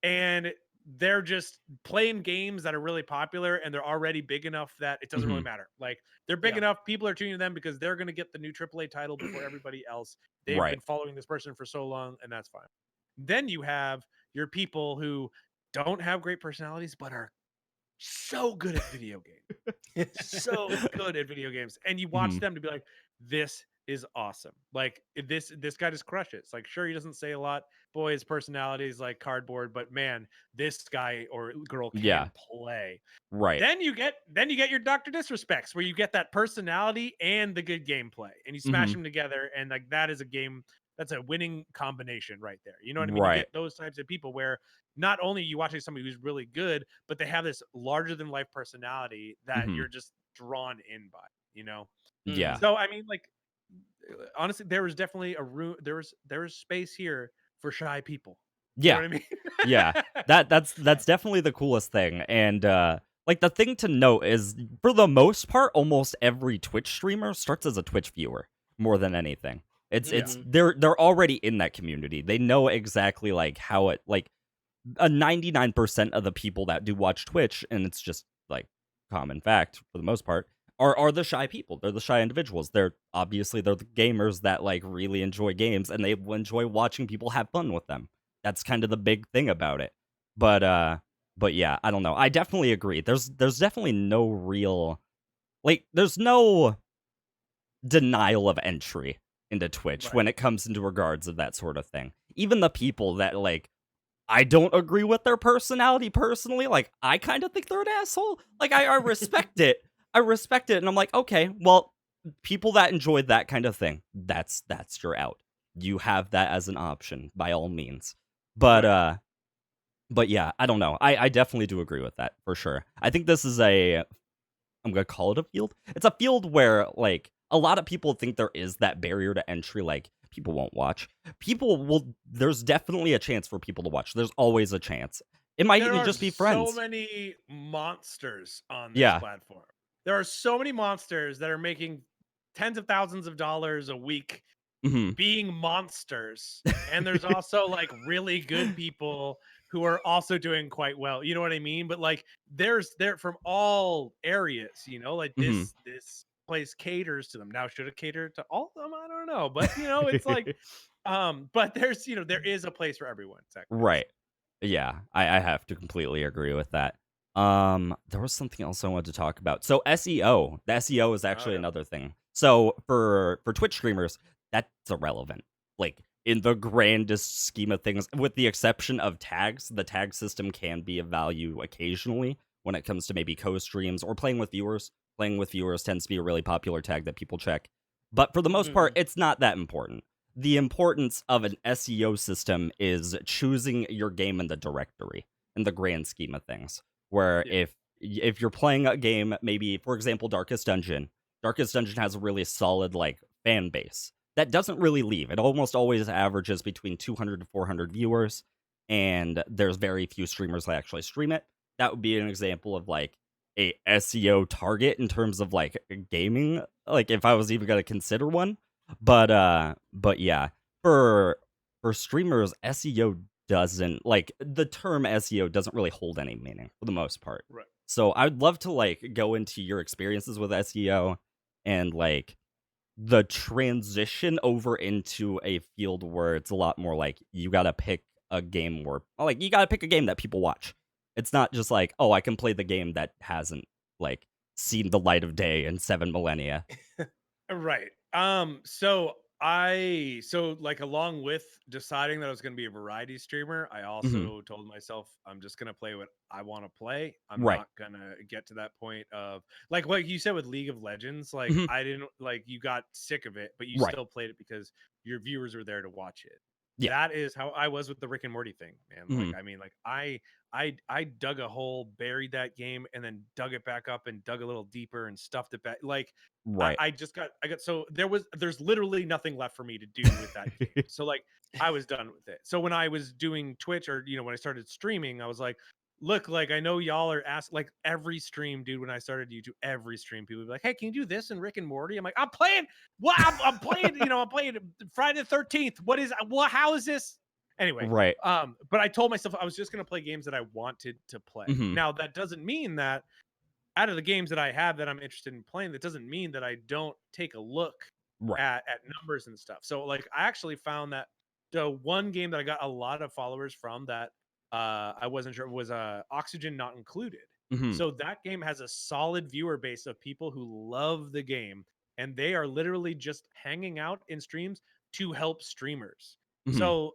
and they're just playing games that are really popular, and they're already big enough that it doesn't really matter. Like, they're big Yeah. enough, people are tuning to them because they're going to get the new AAA title before everybody else. They've Right. been following this person for so long, and that's fine. Then you have your people who don't have great personalities but are so good at video games. So good at video games. And you watch them to be like, this is awesome. Like, this guy just crushes. It's like, sure, he doesn't say a lot. Boy, his personality is like cardboard, but man, this guy or girl can Yeah. play. Right. Then you get your Dr. Disrespects, where you get that personality and the good gameplay, and you smash them together, and like that is a game that's a winning combination right there. You know what I mean? You Right. get those types of people where not only are you watching somebody who's really good, but they have this larger than life personality that you're just drawn in by, Yeah. So I mean, like, honestly, there was definitely a room, there was space here for shy people. You know Yeah. what I mean? Yeah. That's definitely the coolest thing. And like, the thing to note is, for the most part, almost every Twitch streamer starts as a Twitch viewer more than anything. It's Mhm. they're already in that community. They know exactly like how it, like, a 99% of the people that do watch Twitch, and it's just like common fact for the most part, are the shy people. They're the shy individuals. They're the gamers that like really enjoy games, and they enjoy watching people have fun with them. That's kind of the big thing about it. But yeah, I don't know. I definitely agree. There's definitely no real, like, there's no denial of entry into Twitch Right. when it comes into regards of that sort of thing. Even the people that like, I don't agree with their personality personally, like, I kind of think they're an asshole. Like, I respect it. I respect it, and I'm like, okay, well, people that enjoy that kind of thing, that's your out. You have that as an option, by all means. But Right. but yeah, I don't know. I definitely do agree with that for sure. I think this is I'm gonna call it a field. It's a field where like a lot of people think there is that barrier to entry, like people won't watch. There's definitely a chance for people to watch. There's always a chance. It might There even are just be so friends. many monsters on this Yeah. platform. There are so many monsters that are making tens of thousands of dollars a week Hmm. being monsters. And there's also like really good people who are also doing quite well. You know what I mean? But like, they're from all areas, like Hmm. this place caters to them. Now, should it cater to all of them? I don't know. But it's like, but there's, there is a place for everyone. Exactly. Right. Yeah, I have to completely agree with that. There was something else I wanted to talk about. So SEO, the SEO is Oh actually yeah. another thing. So for Twitch streamers, that's irrelevant. Like, in the grandest scheme of things, with the exception of tags, the tag system can be of value occasionally when it comes to maybe co-streams or playing with viewers. Playing with viewers tends to be a really popular tag that people check. But for the most part, Mhm. it's not that important. The importance of an SEO system is choosing your game in the directory in the grand scheme of things. Where Yeah. if you're playing a game, maybe for example Darkest Dungeon has a really solid like fan base that doesn't really leave. It almost always averages between 200 to 400 viewers, and there's very few streamers that actually stream it. That would be an example of like a SEO target in terms of like gaming, like if I was even going to consider one. But yeah, for streamers, SEO doesn't, like, the term SEO doesn't really hold any meaning for the most part. Right. So I'd love to like go into your experiences with SEO and like the transition over into a field where it's a lot more like you gotta pick a game where, like, you gotta pick a game that people watch. It's not just like, oh, I can play the game that hasn't like seen the light of day in 7 millennia. Right. So So like along with deciding that I was going to be a variety streamer, I Hmm. also told myself I'm just going to play what I want to play. I'm Right. not going to get to that point of like what you said with League of Legends. Like Hmm. I didn't like you got sick of it, but you Right. still played it because your viewers were there to watch it. Yeah. That is how I was with the Rick and Morty thing, man. Like Hmm. I mean, like I dug a hole, buried that game, and then dug it back up and dug a little deeper and stuffed it back. Like Right. I got so there's literally nothing left for me to do with that game. So like I was done with it. So when I was doing Twitch or when I started streaming, I was like, look, like I know y'all are asked like every stream, dude. When I started YouTube, every stream, people would be like, hey, can you do this in Rick and Morty? I'm like, I'm playing what I'm playing, I'm playing Friday the 13th. How is this? Anyway, Right. but I told myself I was just gonna play games that I wanted to play. Hmm. Now that doesn't mean that out of the games that I have that I'm interested in playing, that doesn't mean that I don't take a look Right. at numbers and stuff. So like I actually found that the one game that I got a lot of followers from that I wasn't sure was Oxygen Not Included. Hmm. So that game has a solid viewer base of people who love the game and they are literally just hanging out in streams to help streamers. Hmm. So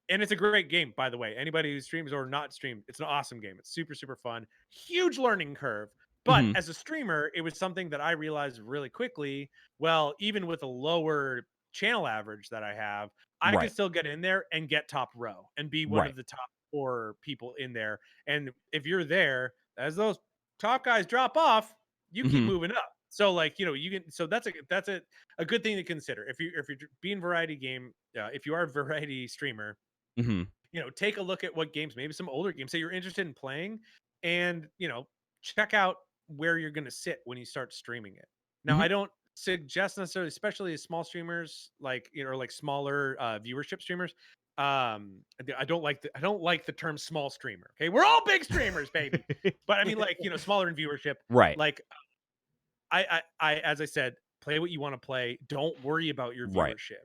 and it's a great game, by the way. Anybody who streams or not streamed, it's an awesome game. It's super, super fun. Huge learning curve. But Hmm. as a streamer, it was something that I realized really quickly. Well, even with a lower channel average that I have, I could Right. still get in there and get top row and be one Right. of the top 4 people in there. And if you're there, as those top guys drop off, you keep Hmm. moving up. So like, you can so that's a good thing to consider. If you're being variety game, if you are a variety streamer, Hmm. take a look at what games, maybe some older games that you're interested in playing, and check out where you're going to sit when you start streaming it. Now, Hmm. I don't suggest necessarily, especially as small streamers, like like smaller viewership streamers. I don't like the term small streamer. Okay, we're all big streamers, baby. But I mean, like smaller in viewership. Right. Like as I said, play what you want to play. Don't worry about your Right. viewership.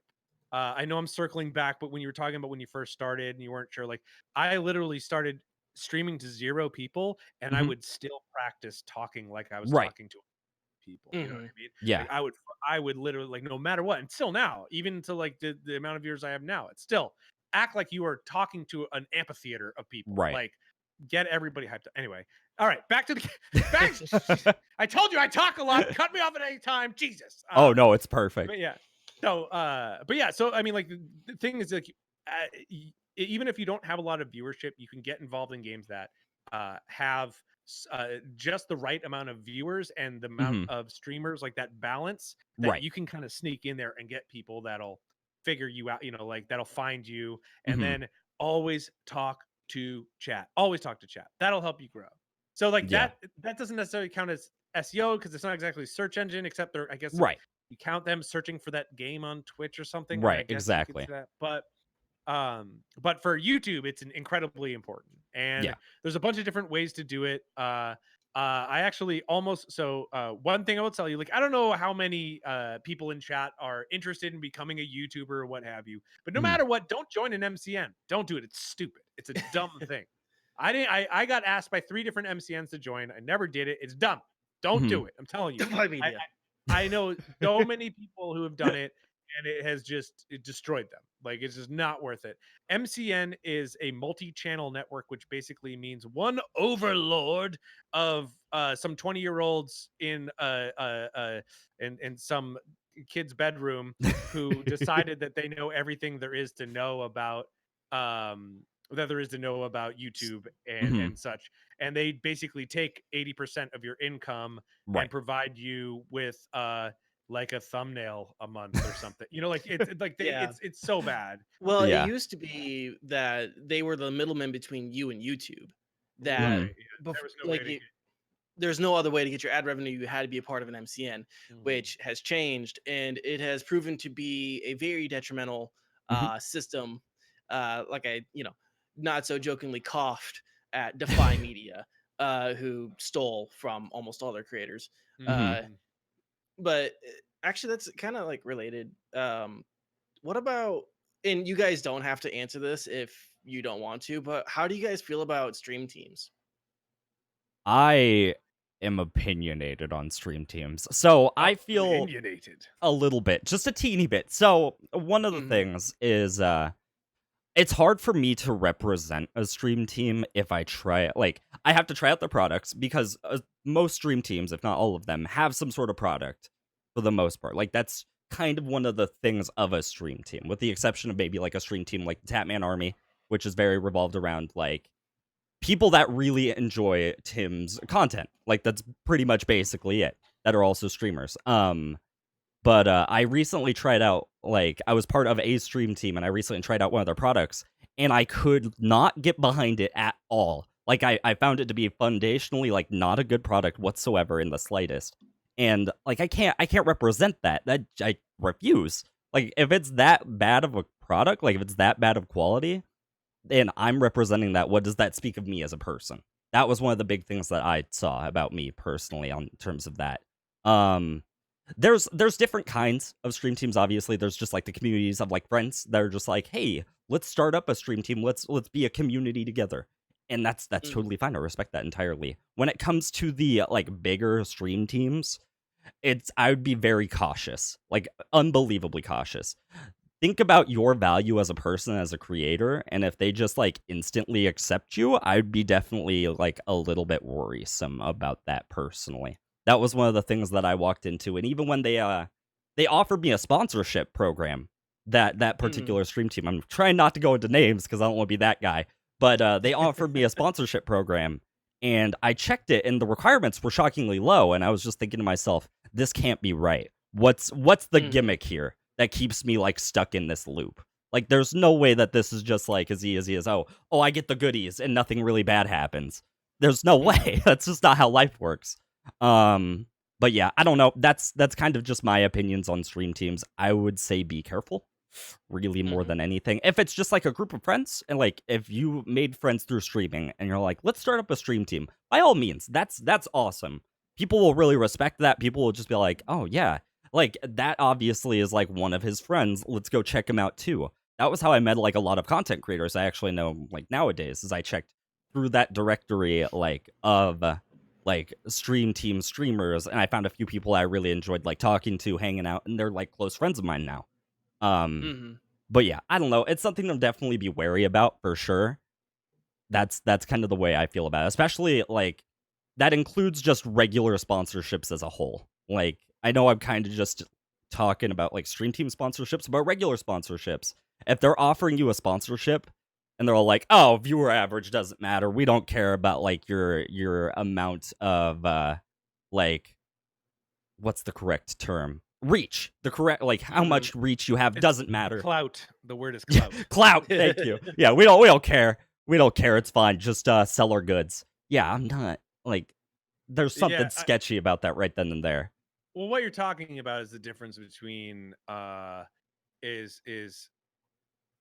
I know I'm circling back, but when you were talking about when you first started and you weren't sure, like I literally started streaming to 0 people, and I Hmm. would still practice talking like I was Right. talking to people. You know what Mhm. I mean? Yeah. Like I would literally like no matter what, and still now, even to like the amount of viewers I have now, it's still act like you are talking to an amphitheater of people. Right. Like get everybody hyped up. Anyway, all right, back to the back. I told you I talk a lot. Cut me off at any time. Jesus. Oh no, it's perfect. But yeah. So, but yeah. So I mean, like the thing is, like, even if you don't have a lot of viewership, you can get involved in games that have just the right amount of viewers and the amount Hmm. of streamers, like that balance that Right. you can kind of sneak in there and get people that'll figure you out. Like that'll find you, and Hmm. then always talk to chat. Always talk to chat. That'll help you grow. So like Yeah. that doesn't necessarily count as SEO because it's not exactly a search engine, except they're I guess Right. you count them searching for that game on Twitch or something. I Right. guess you could Exactly. say that. But for YouTube, it's incredibly important. And Yeah. there's a bunch of different ways to do it. I actually one thing I will tell you, like I don't know how many people in chat are interested in becoming a YouTuber or what have you, but no Hmm. matter what, don't join an MCN. Don't do it. It's stupid. It's a dumb thing. I got asked by 3 different MCNs to join. I never did it. It's dumb. Don't Hmm. do it. I'm telling you. Defy I, media. I know so many people who have done it, and it destroyed them. Like it's just not worth it. MCN is a multi-channel network, which basically means one overlord of some 20-year-olds in some kid's bedroom who decided that they know everything there is to know about um YouTube and Hmm. such, and they basically take 80% of your income and Right. provide you with like a thumbnail a month or something. Like Yeah. it's so bad. Well, it Yeah. used to be that they were the middleman between you and YouTube. That Hmm. Right. Yeah. There was no way like to get. there's no other way to get your ad revenue. You had to be a part of an MCN, Mhm. which has changed, and it has proven to be a very detrimental Hmm. system. Like I, not so jokingly coughed at Defy Media, who stole from almost all their creators. Hmm. Uh, Mhm. but actually, that's kind of like related. What about? And you guys don't have to answer this if you don't want to, but how do you guys feel about stream teams? I am opinionated on stream teams. So I feel Opinionated. a little bit, just a teeny bit. So one of the things is it's hard for me to represent a stream team if I try like I have to try out the products because most stream teams, if not all of them, have some sort of product for the most part. Like that's kind of one of the things of a stream team, with the exception of maybe like a stream team like Tatman Army, which is very revolved around like people that really enjoy Tim's content. Like that's pretty much basically it. That are also streamers. But I recently tried out, like, I was part of a stream team, and I recently tried out one of their products, and I could not get behind it at all. Like, I found it to be foundationally, like, not a good product whatsoever in the slightest. And, like, I can't represent that. I refuse. Like, if it's that bad of a product, like, if it's that bad of quality, and I'm representing that, what does that speak of me as a person? That was one of the big things that I saw about me personally on terms of that. There's different kinds of stream teams. Obviously, there's just like the communities of like friends that are just like, hey, let's start up a stream team. Let's be a community together, and that's totally fine. I respect that entirely. When it comes to the like bigger stream teams, I would be very cautious, like unbelievably cautious. Think about your value as a person, as a creator, and if they just like instantly accept you, I'd be definitely like a little bit worrisome about that personally. That was one of the things that I walked into, and even when they offered me a sponsorship program, that particular stream team. I'm trying not to go into names because I don't want to be that guy, but they offered me a sponsorship program, and I checked it, and the requirements were shockingly low, and I was just thinking to myself, this can't be right. What's the gimmick here that keeps me like stuck in this loop? Like, there's no way that this is just like as easy as oh, I get the goodies and nothing really bad happens. There's no way. That's just not how life works. But yeah, I don't know. That's kind of just my opinions on stream teams. I would say be careful, really more than anything. If it's just like a group of friends, and like if you made friends through streaming, and you're like, let's start up a stream team, by all means, that's awesome. People will really respect that. People will just be like, oh yeah, like that obviously is like one of his friends. Let's go check him out too. That was how I met like a lot of content creators I actually know like nowadays, is I checked through that directory like of like stream team streamers, and I found a few people I really enjoyed like talking to, hanging out, and they're like close friends of mine now. But yeah, I don't know. It's something to definitely be wary about for sure. That's kind of the way I feel about it, especially like that includes just regular sponsorships as a whole. Like, I know I'm kind of just talking about like stream team sponsorships, but regular sponsorships, if they're offering you a sponsorship and they're all like, oh, viewer average doesn't matter, we don't care about like your amount of like, what's the correct term, reach, the correct like how much reach you have doesn't matter. Clout. The word is clout. Clout. Thank you. Yeah, we don't care. We don't care. It's fine. Just sell our goods. Yeah, I'm not like, there's something sketchy about that right then and there. Well, what you're talking about is the difference between is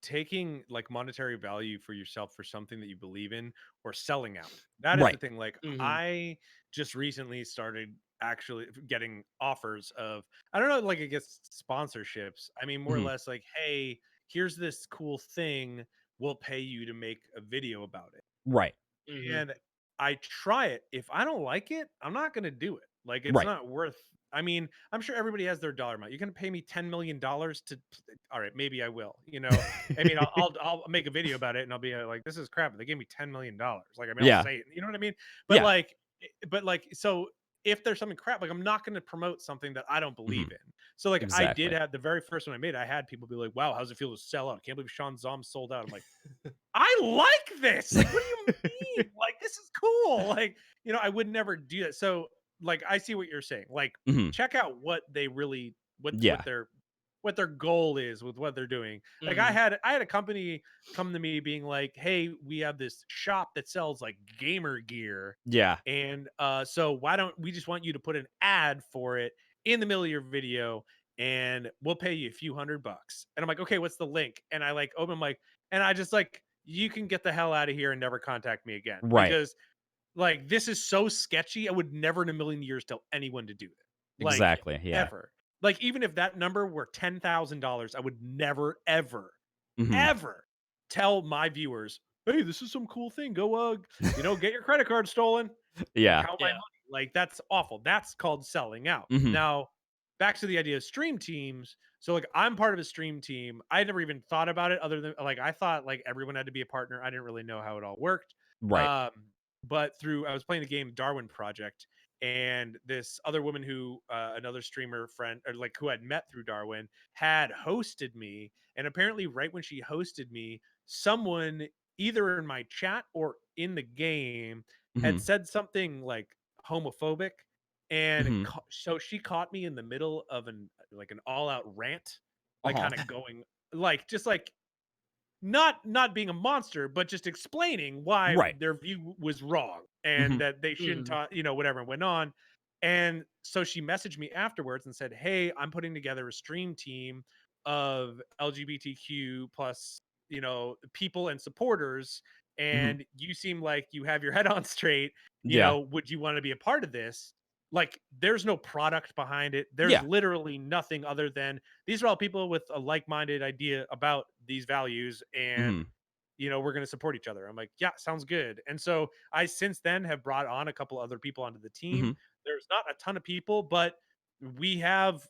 taking like monetary value for yourself for something that you believe in, or selling out. That is the thing. Like, I just recently started actually getting offers of, I don't know, like I guess sponsorships. I mean, more or less like, hey, here's this cool thing, we'll pay you to make a video about it. Right. And I try it. If I don't like it, I'm not going to do it. Like, it's not worth. I mean, I'm sure everybody has their dollar amount. You're going to pay me $10 million to, all right, maybe I will, you know, I mean, I'll make a video about it and I'll be like, this is crap. They gave me $10 million. Like, I mean, I'll say it, you know what I mean? But like, so if there's something crap, like, I'm not going to promote something that I don't believe in. So like, I did have the very first one I made, I had people be like, wow, how's it feel to sell out? I can't believe ShaunZom sold out. I'm like, I like this. Like, what do you mean? Like, this is cool. Like, you know, I would never do that. So like, I see what you're saying. Like, check out what they really, what their goal is with what they're doing. Like, I had a company come to me being like, hey, we have this shop that sells like gamer gear. Yeah. And so why don't we just want you to put an ad for it in the middle of your video, and we'll pay you a few $100. And I'm like, okay, what's the link? And I like open like, and I just like, you can get the hell out of here and never contact me again. Right. Because like, this is so sketchy. I would never in a million years tell anyone to do it. Like, exactly. Yeah. Ever. Like, even if that number were $10,000, I would never, ever, ever tell my viewers, hey, this is some cool thing. Go, you know, get your credit card stolen. Yeah. Count my money. Like, that's awful. That's called selling out. Mhm. Now, back to the idea of stream teams. So, like, I'm part of a stream team. I never even thought about it other than like I thought like everyone had to be a partner. I didn't really know how it all worked. Right. Um, but through I was playing the game Darwin Project, and this other woman who another streamer friend or like who had met through Darwin had hosted me, and apparently right when she hosted me, someone either in my chat or in the game had Mhm. said something like homophobic, and Mhm. so she caught me in the middle of an all out rant, like Uh-huh. kind of going like just like not being a monster, but just explaining why Right. their view was wrong and Mhm. that they shouldn't Mhm. talk, whatever, and went on. And so she messaged me afterwards and said, "Hey, I'm putting together a stream team of LGBTQ plus, people and supporters, Mhm. and you seem like you have your head on straight. Yeah. Would you want to be a part of this?" Like, there's no product behind it. There's Yeah. literally nothing other than these are all people with a like-minded idea about these values, and Mhm. we're going to support each other. I'm like, yeah, sounds good. And so I since then have brought on a couple other people onto the team. Mhm. There's not a ton of people, but we have,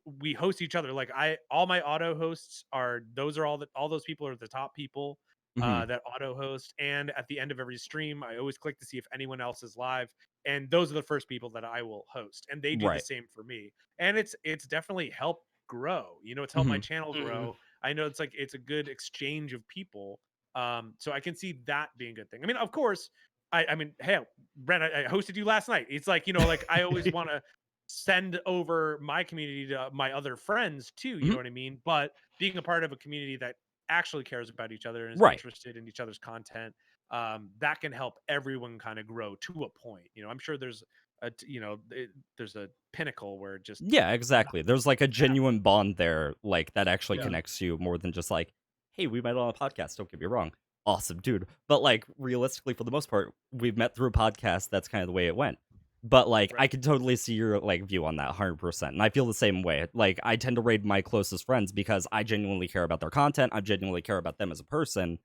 we host each other. Like, I all my auto hosts are those are all those people are the top people Mhm. that auto host. And at the end of every stream, I always click to see if anyone else is live, and those are the first people that I will host, and they do the Right. same for me. And it's definitely helped grow. It's helped my Mhm. channel Mhm. grow. I know it's a good exchange of people. So I can see that being a good thing. I mean, of course, I mean, hey, Brent, I hosted you last night. It's like, like I always want to send over my community to my other friends too, you know Mhm. what I mean? But being a part of a community that actually cares about each other and is Right. interested in each other's content, that can help everyone kind of grow to a point. I'm sure there's there's a pinnacle where it just Yeah, exactly. There's like a yeah, genuine bond there, like that actually yeah, Mhm. connects you more than just like, hey, we met on a podcast. Don't get me wrong, awesome dude. But like realistically, for the most part, we've met through a podcast. That's kind of the way it went. But like, right, I can totally see your like view on that, 100%. And I feel the same way. Like, I tend to raid my closest friends because I genuinely care about their content. I genuinely care about them as a person,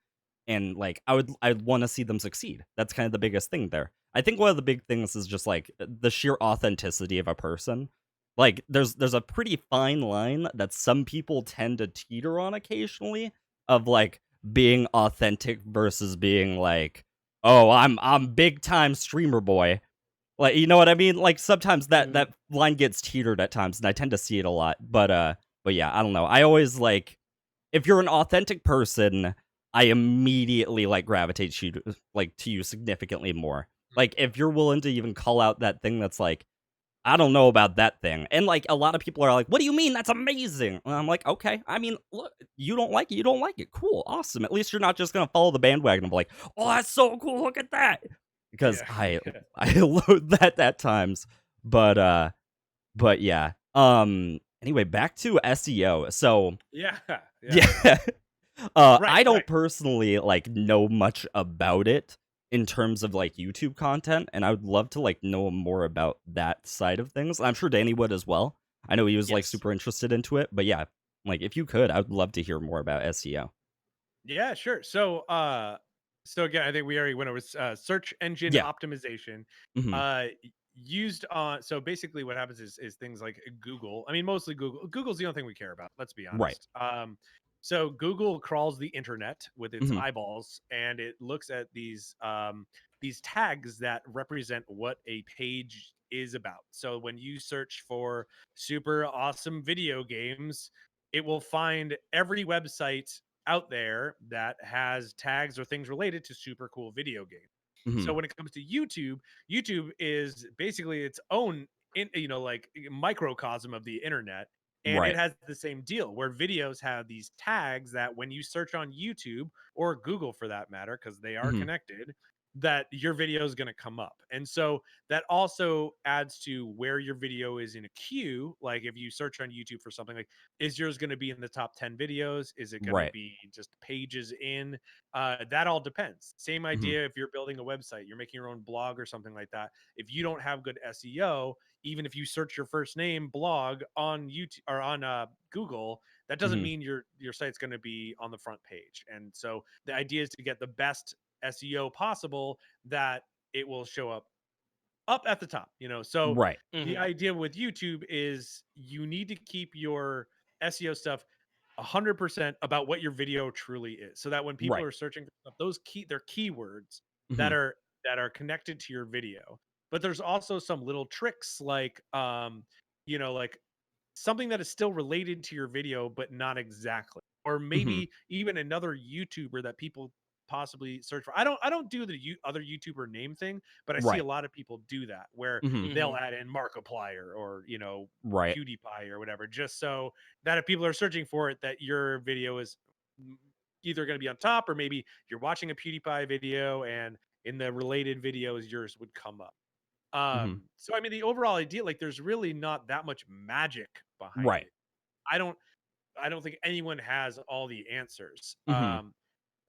and like I'd want to see them succeed. That's kind of the biggest thing there. I think one of the big things is just like the sheer authenticity of a person. Like there's a pretty fine line that some people tend to teeter on occasionally of like being authentic versus being like, oh, I'm big time streamer boy. Like, you know what I mean? Like sometimes that Mhm. line gets teetered at times, and I tend to see it a lot. But yeah, I don't know. I always like, if you're an authentic person, I immediately like gravitate to you significantly more. Like if you're willing to even call out that thing that's like, I don't know about that thing. And like a lot of people are like, "What do you mean? That's amazing." And I'm like, "Okay. I mean, look, you don't like it. You don't like it. Cool. Awesome. At least you're not just going to follow the bandwagon and be like, "Oh, that's so cool. Look at that." Because yeah, I yeah, I load that at times. But but yeah. Anyway, back to SEO. So, yeah, yeah, yeah. right, I don't right. personally like know much about it in terms of like YouTube content, and I would love to like know more about that side of things. I'm sure Danny would as well. I know he was like Yes. super interested into it, but yeah, like if you could, I would love to hear more about SEO. Yeah, sure. So again, I think we already went over search engine Yeah. optimization. Hmm. Used on so basically what happens is things like Google. I mean, mostly Google. Google's the only thing we care about. Let's be Right. honest. So Google crawls the internet with its Hmm. eyeballs, and it looks at these tags that represent what a page is about. So when you search for super awesome video games, it will find every website out there that has tags or things related to super cool video games. So Hmm. when it comes to YouTube, YouTube is basically its own like microcosm of the internet, and it Right. has the same deal where videos have these tags that when you search on YouTube or Google for that matter, because they are Hmm. connected, that your video is going to come up. And so that also adds to where your video is in a queue. Like if you search on YouTube for something, like, is yours going to be in the top 10 videos? Is it going to Right. be just pages in? That all depends. Same Hmm. idea if you're building a website, you're making your own blog or something like that. If you don't have good SEO, even if you search your first name blog on YouTube or on Google, that doesn't Hmm. mean your site's going to be on the front page. And so the idea is to get the best SEO possible that it will show up up at the top, So Right. the idea with YouTube is you need to keep your SEO stuff 100% about what your video truly is, so that when people Right. are searching for stuff, they're keywords that Mhm. are connected to your video. But there's also some little tricks like like something that is still related to your video, but not exactly. Or Mhm. maybe even another YouTuber that people possibly search for. I don't do the other YouTuber name thing, but I see a Right. lot of people do that where Mhm. they'll add in Markiplier or Right. PewDiePie or whatever, just so that if people are searching for it, that your video is either going to be on top, or maybe you're watching a PewDiePie video and in the related videos yours would come up. Mhm. So I mean, the overall idea, like, there's really not that much magic behind Right. it. I don't I don't think anyone has all the answers. Mhm.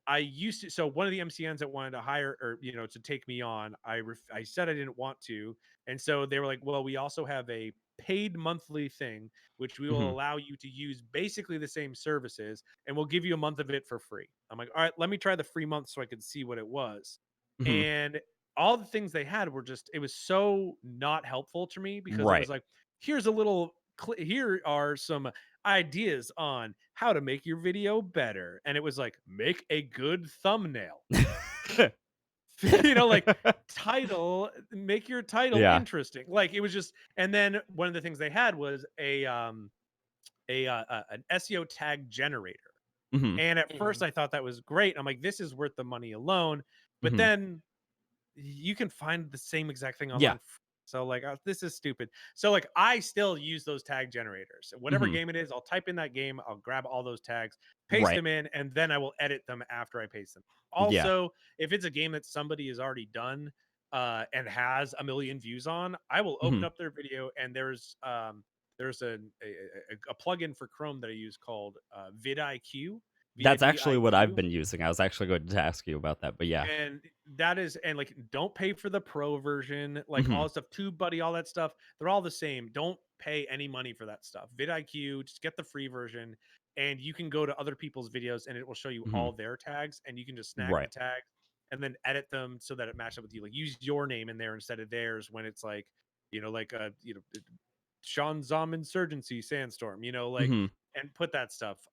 I used to. So one of the MCNs that wanted to hire, or to take me on, I said I didn't want to, and so they were like, "Well, we also have a paid monthly thing, which we will Mhm. allow you to use basically the same services, and we'll give you a month of it for free." I'm like, "All right, let me try the free month so I could see what it was." Mhm. And all the things they had were just, it was so not helpful to me, because it was Right. like, here's a little here are some ideas on how to make your video better. And it was like, make a good thumbnail. Like, make your title Yeah. interesting. Like, it was just, and then one of the things they had was an SEO tag generator. Mhm. And at first I thought that was great. I'm like, this is worth the money alone. But Mhm. then you can find the same exact thing Yeah. online. So like, this is stupid. So like, I still use those tag generators. Whatever Mhm. game it is, I'll type in that game, I'll grab all those tags, paste Right. them in, and then I will edit them after I paste them. Yeah. Also, if it's a game that somebody has already done and has a million views on, I will open Mhm. up their video, and there's a plugin for Chrome that I use called vidIQ. That's actually what I've VIDIQ. been using. I was actually going to ask you about that, but yeah. And that is, and like, don't pay for the pro version, like all Mhm. the stuff, TubeBuddy, all that stuff, they're all the same. Don't pay any money for that stuff. VidIQ, just get the free version, and you can go to other people's videos and it will show you Mhm. all their tags, and you can just snag the Right. tags and then edit them so that it matches up with you. Like, use your name in there instead of theirs when it's like, like ShaunZom Insurgency Sandstorm, like, Mhm. and put that stuff.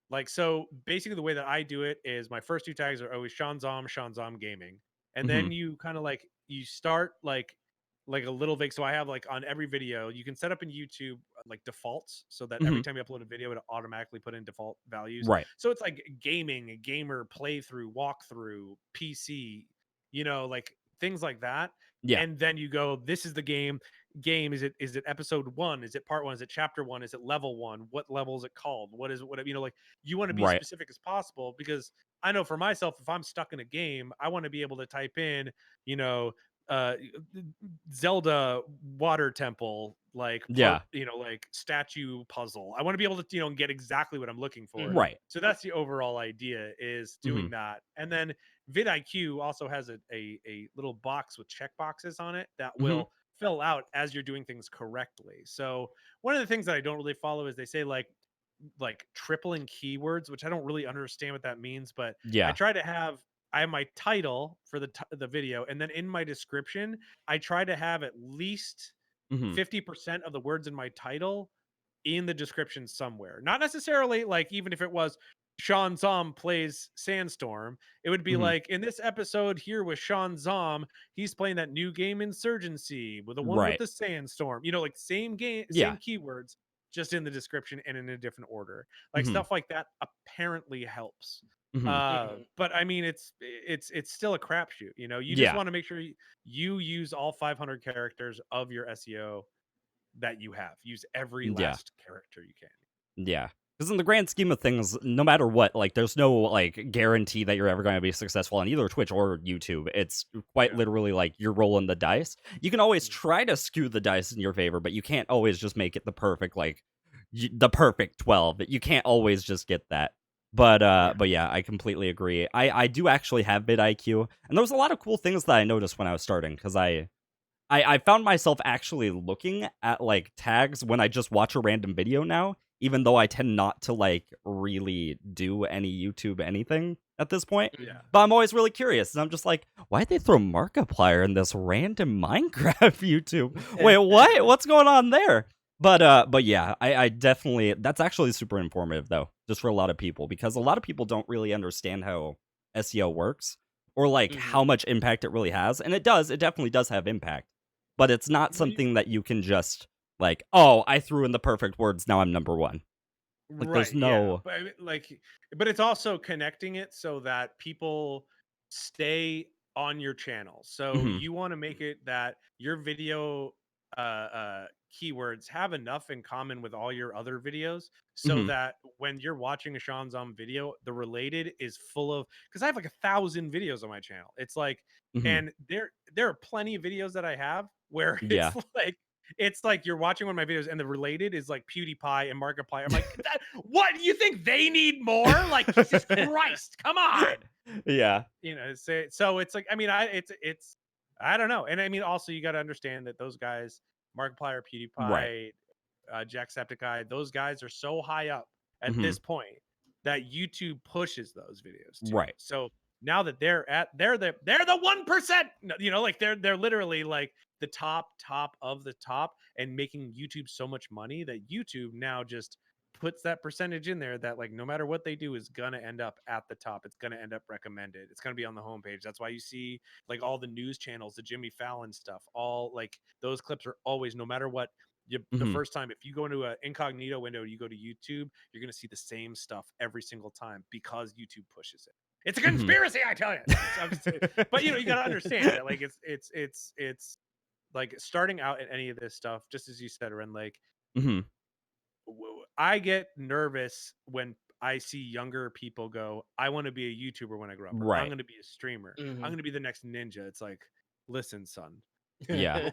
Like, so basically the way that I do it is my first two tags are always ShaunZomGaming. And then Mhm. you kind of like, you start like a little vague. So I have, like, on every video, you can set up in YouTube like defaults, so that every Mhm. time you upload a video, it automatically put in default values. Right. So it's like gaming, gamer, playthrough, walkthrough, PC, like things like that. Yeah. And then you go, this is the game. Is it episode one? Is it part one? Is it chapter one? Is it level one? What level is it called? What is what, like, you want to be Right. specific as possible, because I know for myself, if I'm stuck in a game, I want to be able to type in, you know uh Zelda water temple, like, part, Yeah. like, statue puzzle. I want to be able to, get exactly what I'm looking for. Right. So that's the overall idea, is Mhm. doing that. And then vidIQ also has a little box with check boxes on it that Mhm. will fill out as you're doing things correctly. So one of the things that I don't really follow is, they say like tripling keywords, which I don't really understand what that means, but I Yeah. try to have I have my title for the video, and then in my description, I try to have at least Mhm. 50% of the words in my title in the description somewhere. Not necessarily like, even if it was ShaunZom plays Sandstorm, it would be Mhm. like, in this episode here with ShaunZom, he's playing that new game Insurgency with the one with Right. the Sandstorm. Like, same game, Yeah. same keywords, just in the description and in a different order. Like, Mhm. stuff like that apparently helps. Mhm. But I mean, it's still a crapshoot. You just Yeah. want to make sure you use all 500 characters of your SEO that you have. Use every Yeah. last character you can. Yeah. Because in the grand scheme of things, no matter what, like, there's no, like, guarantee that you're ever going to be successful on either Twitch or YouTube. It's quite Yeah. literally like you're rolling the dice. You can always Mm. try to skew the dice in your favor, but you can't always just make it the perfect, like, the perfect 12. You can't always just get that. But Yeah. but yeah, I completely agree. I do actually have vidIQ, and there was a lot of cool things that I noticed when I was starting, because I found myself actually looking at, like, tags when I just watch a random video now, even though I tend not to, like, really do any YouTube anything. at this point. Yeah. But I'm always really curious, and I'm just like, why'd they throw Markiplier in this random Minecraft YouTube? Wait, what? What's going on there? But yeah, I definitely, that's actually super informative though, just for a lot of people, because a lot of people don't really understand how SEO works or like how much impact it really has, and it definitely does have impact, but it's not something that you can just like, oh, I threw in the perfect words, now I'm number one. Like, there's Right. Yeah. no. But but it's also connecting it so that people stay on your channel. So Mhm, you want to make it that your video keywords have enough in common with all your other videos so mhm, that when you're watching a ShaunZom video, the related is full of, because I have like 1,000 videos on my channel. It's like, mhm. and there are plenty of videos that I have where Yeah. it's like you're watching one of my videos and the related is like PewDiePie and Markiplier. I'm like, what? You think they need more? Like, Jesus Christ, come on. Yeah. So it's like, I mean, it's I don't know. And I mean, also you got to understand that those guys, Markiplier, Right. PewDiePie, Jacksepticeye, those guys are so high up at Mhm. this point that YouTube pushes those videos too. Right. So now that they're the 1%, like they're literally like the top of the top and making YouTube so much money that YouTube now just puts that percentage in there that like no matter what they do is gonna end up at the top. It's gonna end up recommended. It's gonna be on the homepage. That's why you see like all the news channels, the Jimmy Fallon stuff, all like those clips are always, no matter what the Mhm. first time, if you go into an incognito window, you go to YouTube, you're gonna see the same stuff every single time because YouTube pushes it. It's a Mhm. conspiracy, I tell you. I'm just saying. But you gotta understand that like it's like starting out in any of this stuff, just as you said, Ren, like Mhm. I get nervous when I see younger people go, I want to be a YouTuber when I grow up, or I'm Right. going to be a streamer. I'm going to be the next ninja. It's like, listen, son, Yeah.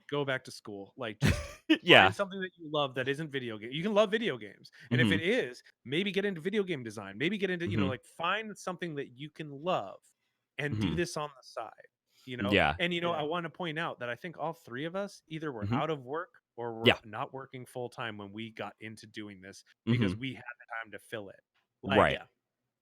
go back to school. Like, just Yeah. find something that you love that isn't video game. You can love video games, and if Mhm. it is, maybe get into video game design. Maybe get into Mhm. like find something that you can love, and do Mhm. this on the side. Yeah. And I want to point out that I think all three of us either were Mhm. out of work or were Yeah. not working full time when we got into doing this because Mhm. we had the time to fill it. Like, Right. Yeah.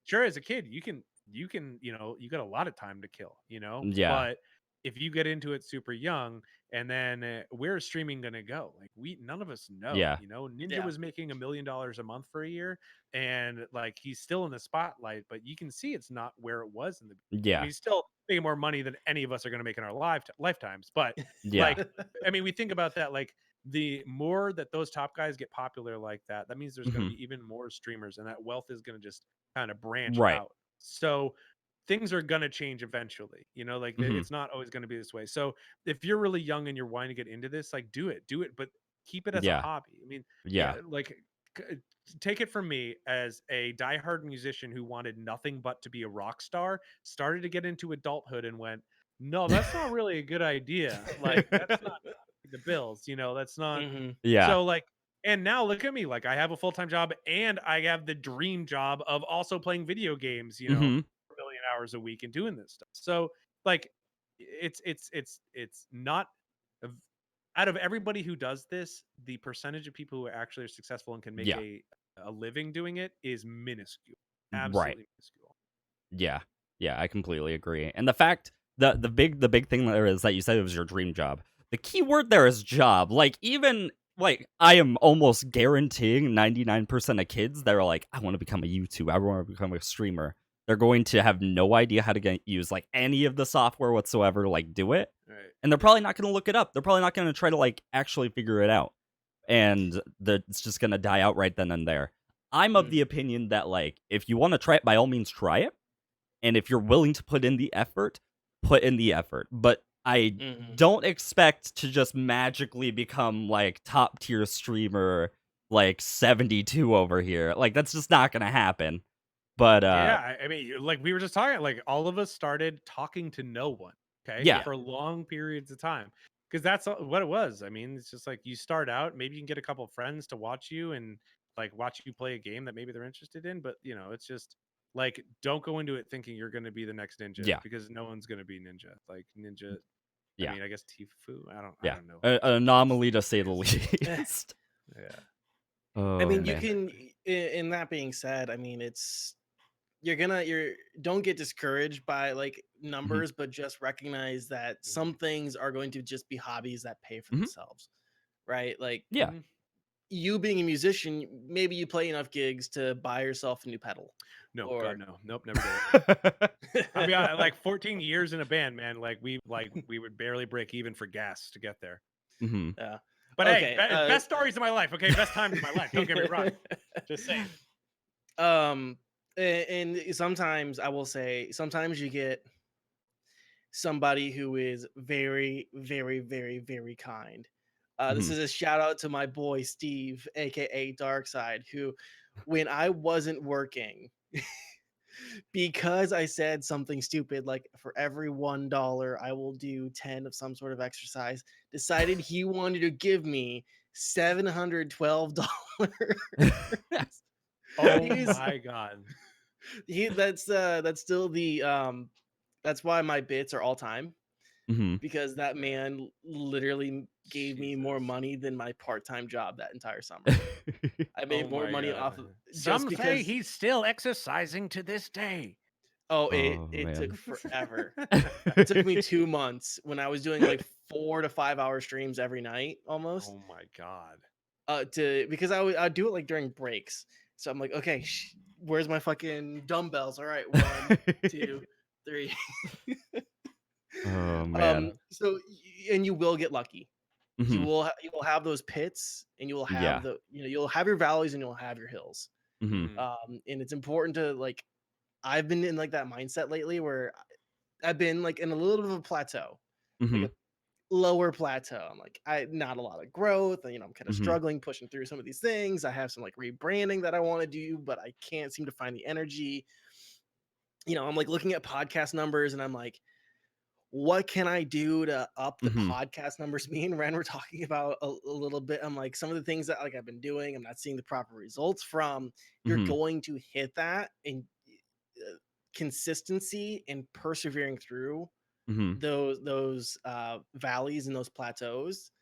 sure, as a kid, you got a lot of time to kill, Yeah. but if you get into it super young, and then where is streaming going to go? Like, none of us know. Yeah. Ninja Yeah. was making $1 million a month for a year, and like he's still in the spotlight, but you can see it's not where it was in the beginning. I mean, Yeah. he's still making more money than any of us are going to make in our lifetimes, but Yeah. like, I mean, we think about that, like the more that those top guys get popular like that, that means there's going to Mhm. be even more streamers, and that wealth is going to just kind of branch Right. out. So things are going to change eventually, like Mhm. it's not always going to be this way. So if you're really young and you're wanting to get into this, like do it, but keep it as a Yeah. hobby. I mean, Yeah. like take it from me as a diehard musician who wanted nothing but to be a rock star, started to get into adulthood and went, no, that's not really a good idea. Like, that's not the bills, that's not. Yeah. So like, and now look at me, like I have a full-time job and I have the dream job of also playing video games, Mhm. a million hours a week and doing this stuff. So like, it's not out of everybody who does this, the percentage of people who actually are successful and can make Yeah. a living doing it is minuscule, Right. absolutely minuscule. Yeah. Yeah, I completely agree. And the fact the big thing there is that you said it was your dream job. The key word there is job. Like, even like, I am almost guaranteeing 99% of kids that are like, I want to become a YouTuber, I want to become a streamer. They're going to have no idea how to use like any of the software whatsoever to like do it. Right. And they're Yeah. probably not going to look it up. They're probably not going to try to like actually figure it out. And it's just going to die out right then and there. I'm of the opinion that like, if you want to try it, by all means try it, and if you're willing to put in the effort, put in the effort. But I don't expect to just magically become like top tier streamer like 72 over here. Like, that's just not gonna happen. But Yeah, I mean, like we were just talking, like all of us started talking to no one, okay, yeah. for long periods of time, because that's what it was. I mean, it's just like you start out, maybe you can get a couple of friends to watch you and like watch you play a game that maybe they're interested in, but it's just like don't go into it thinking you're going to be the next ninja, Yeah. because no one's going to be ninja. Like ninja, I Yeah. mean, I guess Tifu. I Yeah. don't know. An anomaly to say the Yeah. least. Yeah. I Oh mean, you man. can. In that being said, I mean, it's you're don't get discouraged by like Mhm. numbers, but just recognize that some Mhm. things are going to just be hobbies that pay for Mhm. themselves, right? Like Yeah. Mhm. you being a musician, maybe you play enough gigs to buy yourself a new pedal, No, God, or no. Nope, never did it. I mean, like 14 years in a band, man. Like we would barely break even for gas to get there. Mhm. yeah. But hey, Okay. best stories of my life. Okay, best times of my life. Don't get me wrong. Just saying. um, and sometimes I will say, sometimes you get somebody who is very, very, very, very kind. This Mhm. is a shout out to my boy Steve, aka Darkside, who, when I wasn't working, because I said something stupid like for every $1 I will do 10 of some sort of exercise, decided he wanted to give me $712. Oh He's my God. that's still the that's why my bits are all time, Mhm. because that man literally gave me more Jesus. money than my part-time job that entire summer. I Oh made more my money God. off of just Some say because. he's still exercising to this day. Oh, it Oh, it took man. forever. It took me 2 months when I was doing like 4 to 5 hour streams every night almost, Oh my God. to because I'd do it like during breaks. So I'm like, okay, where's my fucking dumbbells? All right, 1, 2, 3. Oh, man. So and you will get lucky. Mhm. You will have those pits, and you will have Yeah. you'll have your valleys and you'll have your hills. Mhm. Mhm. And it's important to like, I've been in like that mindset lately where I've been like in a little bit of a plateau, like a Mhm. lower plateau. I'm like, I not a lot of growth, and I'm kind of Mhm. struggling pushing through some of these things. I have some like rebranding that I want to do, but I can't seem to find the energy. I'm like looking at podcast numbers, and I'm like, what can I do to up the Mhm. podcast numbers? Me and Ren were talking about a little bit. I'm like, some of the things that like I've been doing, I'm not seeing the proper results from. You're Mhm. going to hit that, and consistency and persevering through Mhm. those valleys and those plateaus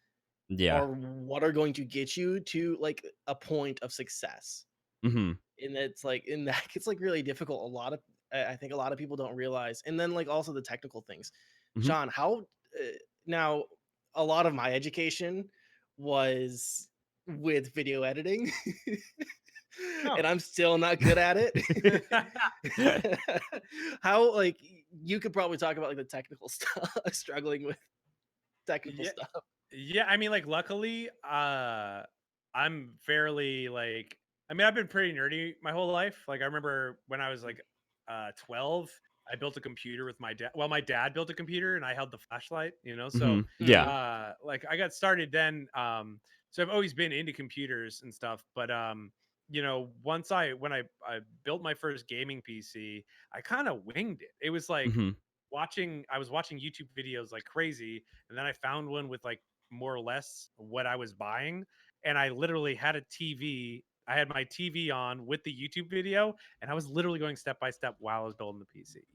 Yeah. are what are going to get you to like a point of success. Mhm. And it's like, and that gets like really difficult. I think a lot of people don't realize. And then like also the technical things. Mhm. Sean, how now a lot of my education was with video editing, Oh. and I'm still not good at it. How, like, you could probably talk about like the technical stuff, struggling with technical Yeah. stuff. Yeah, I mean, like, luckily, I'm fairly like, I mean, I've been pretty nerdy my whole life. Like, I remember when I was like 12, I built a computer with my dad. Well, my dad built a computer and I held the flashlight, So Mhm. Yeah. like I got started then. So I've always been into computers and stuff, but once I built my first gaming PC, I kind of winged it. It was like Mhm. I was watching YouTube videos like crazy, and then I found one with like more or less what I was buying, and I literally had a TV. I had my TV on with the YouTube video, and I was literally going step by step while I was building the PC.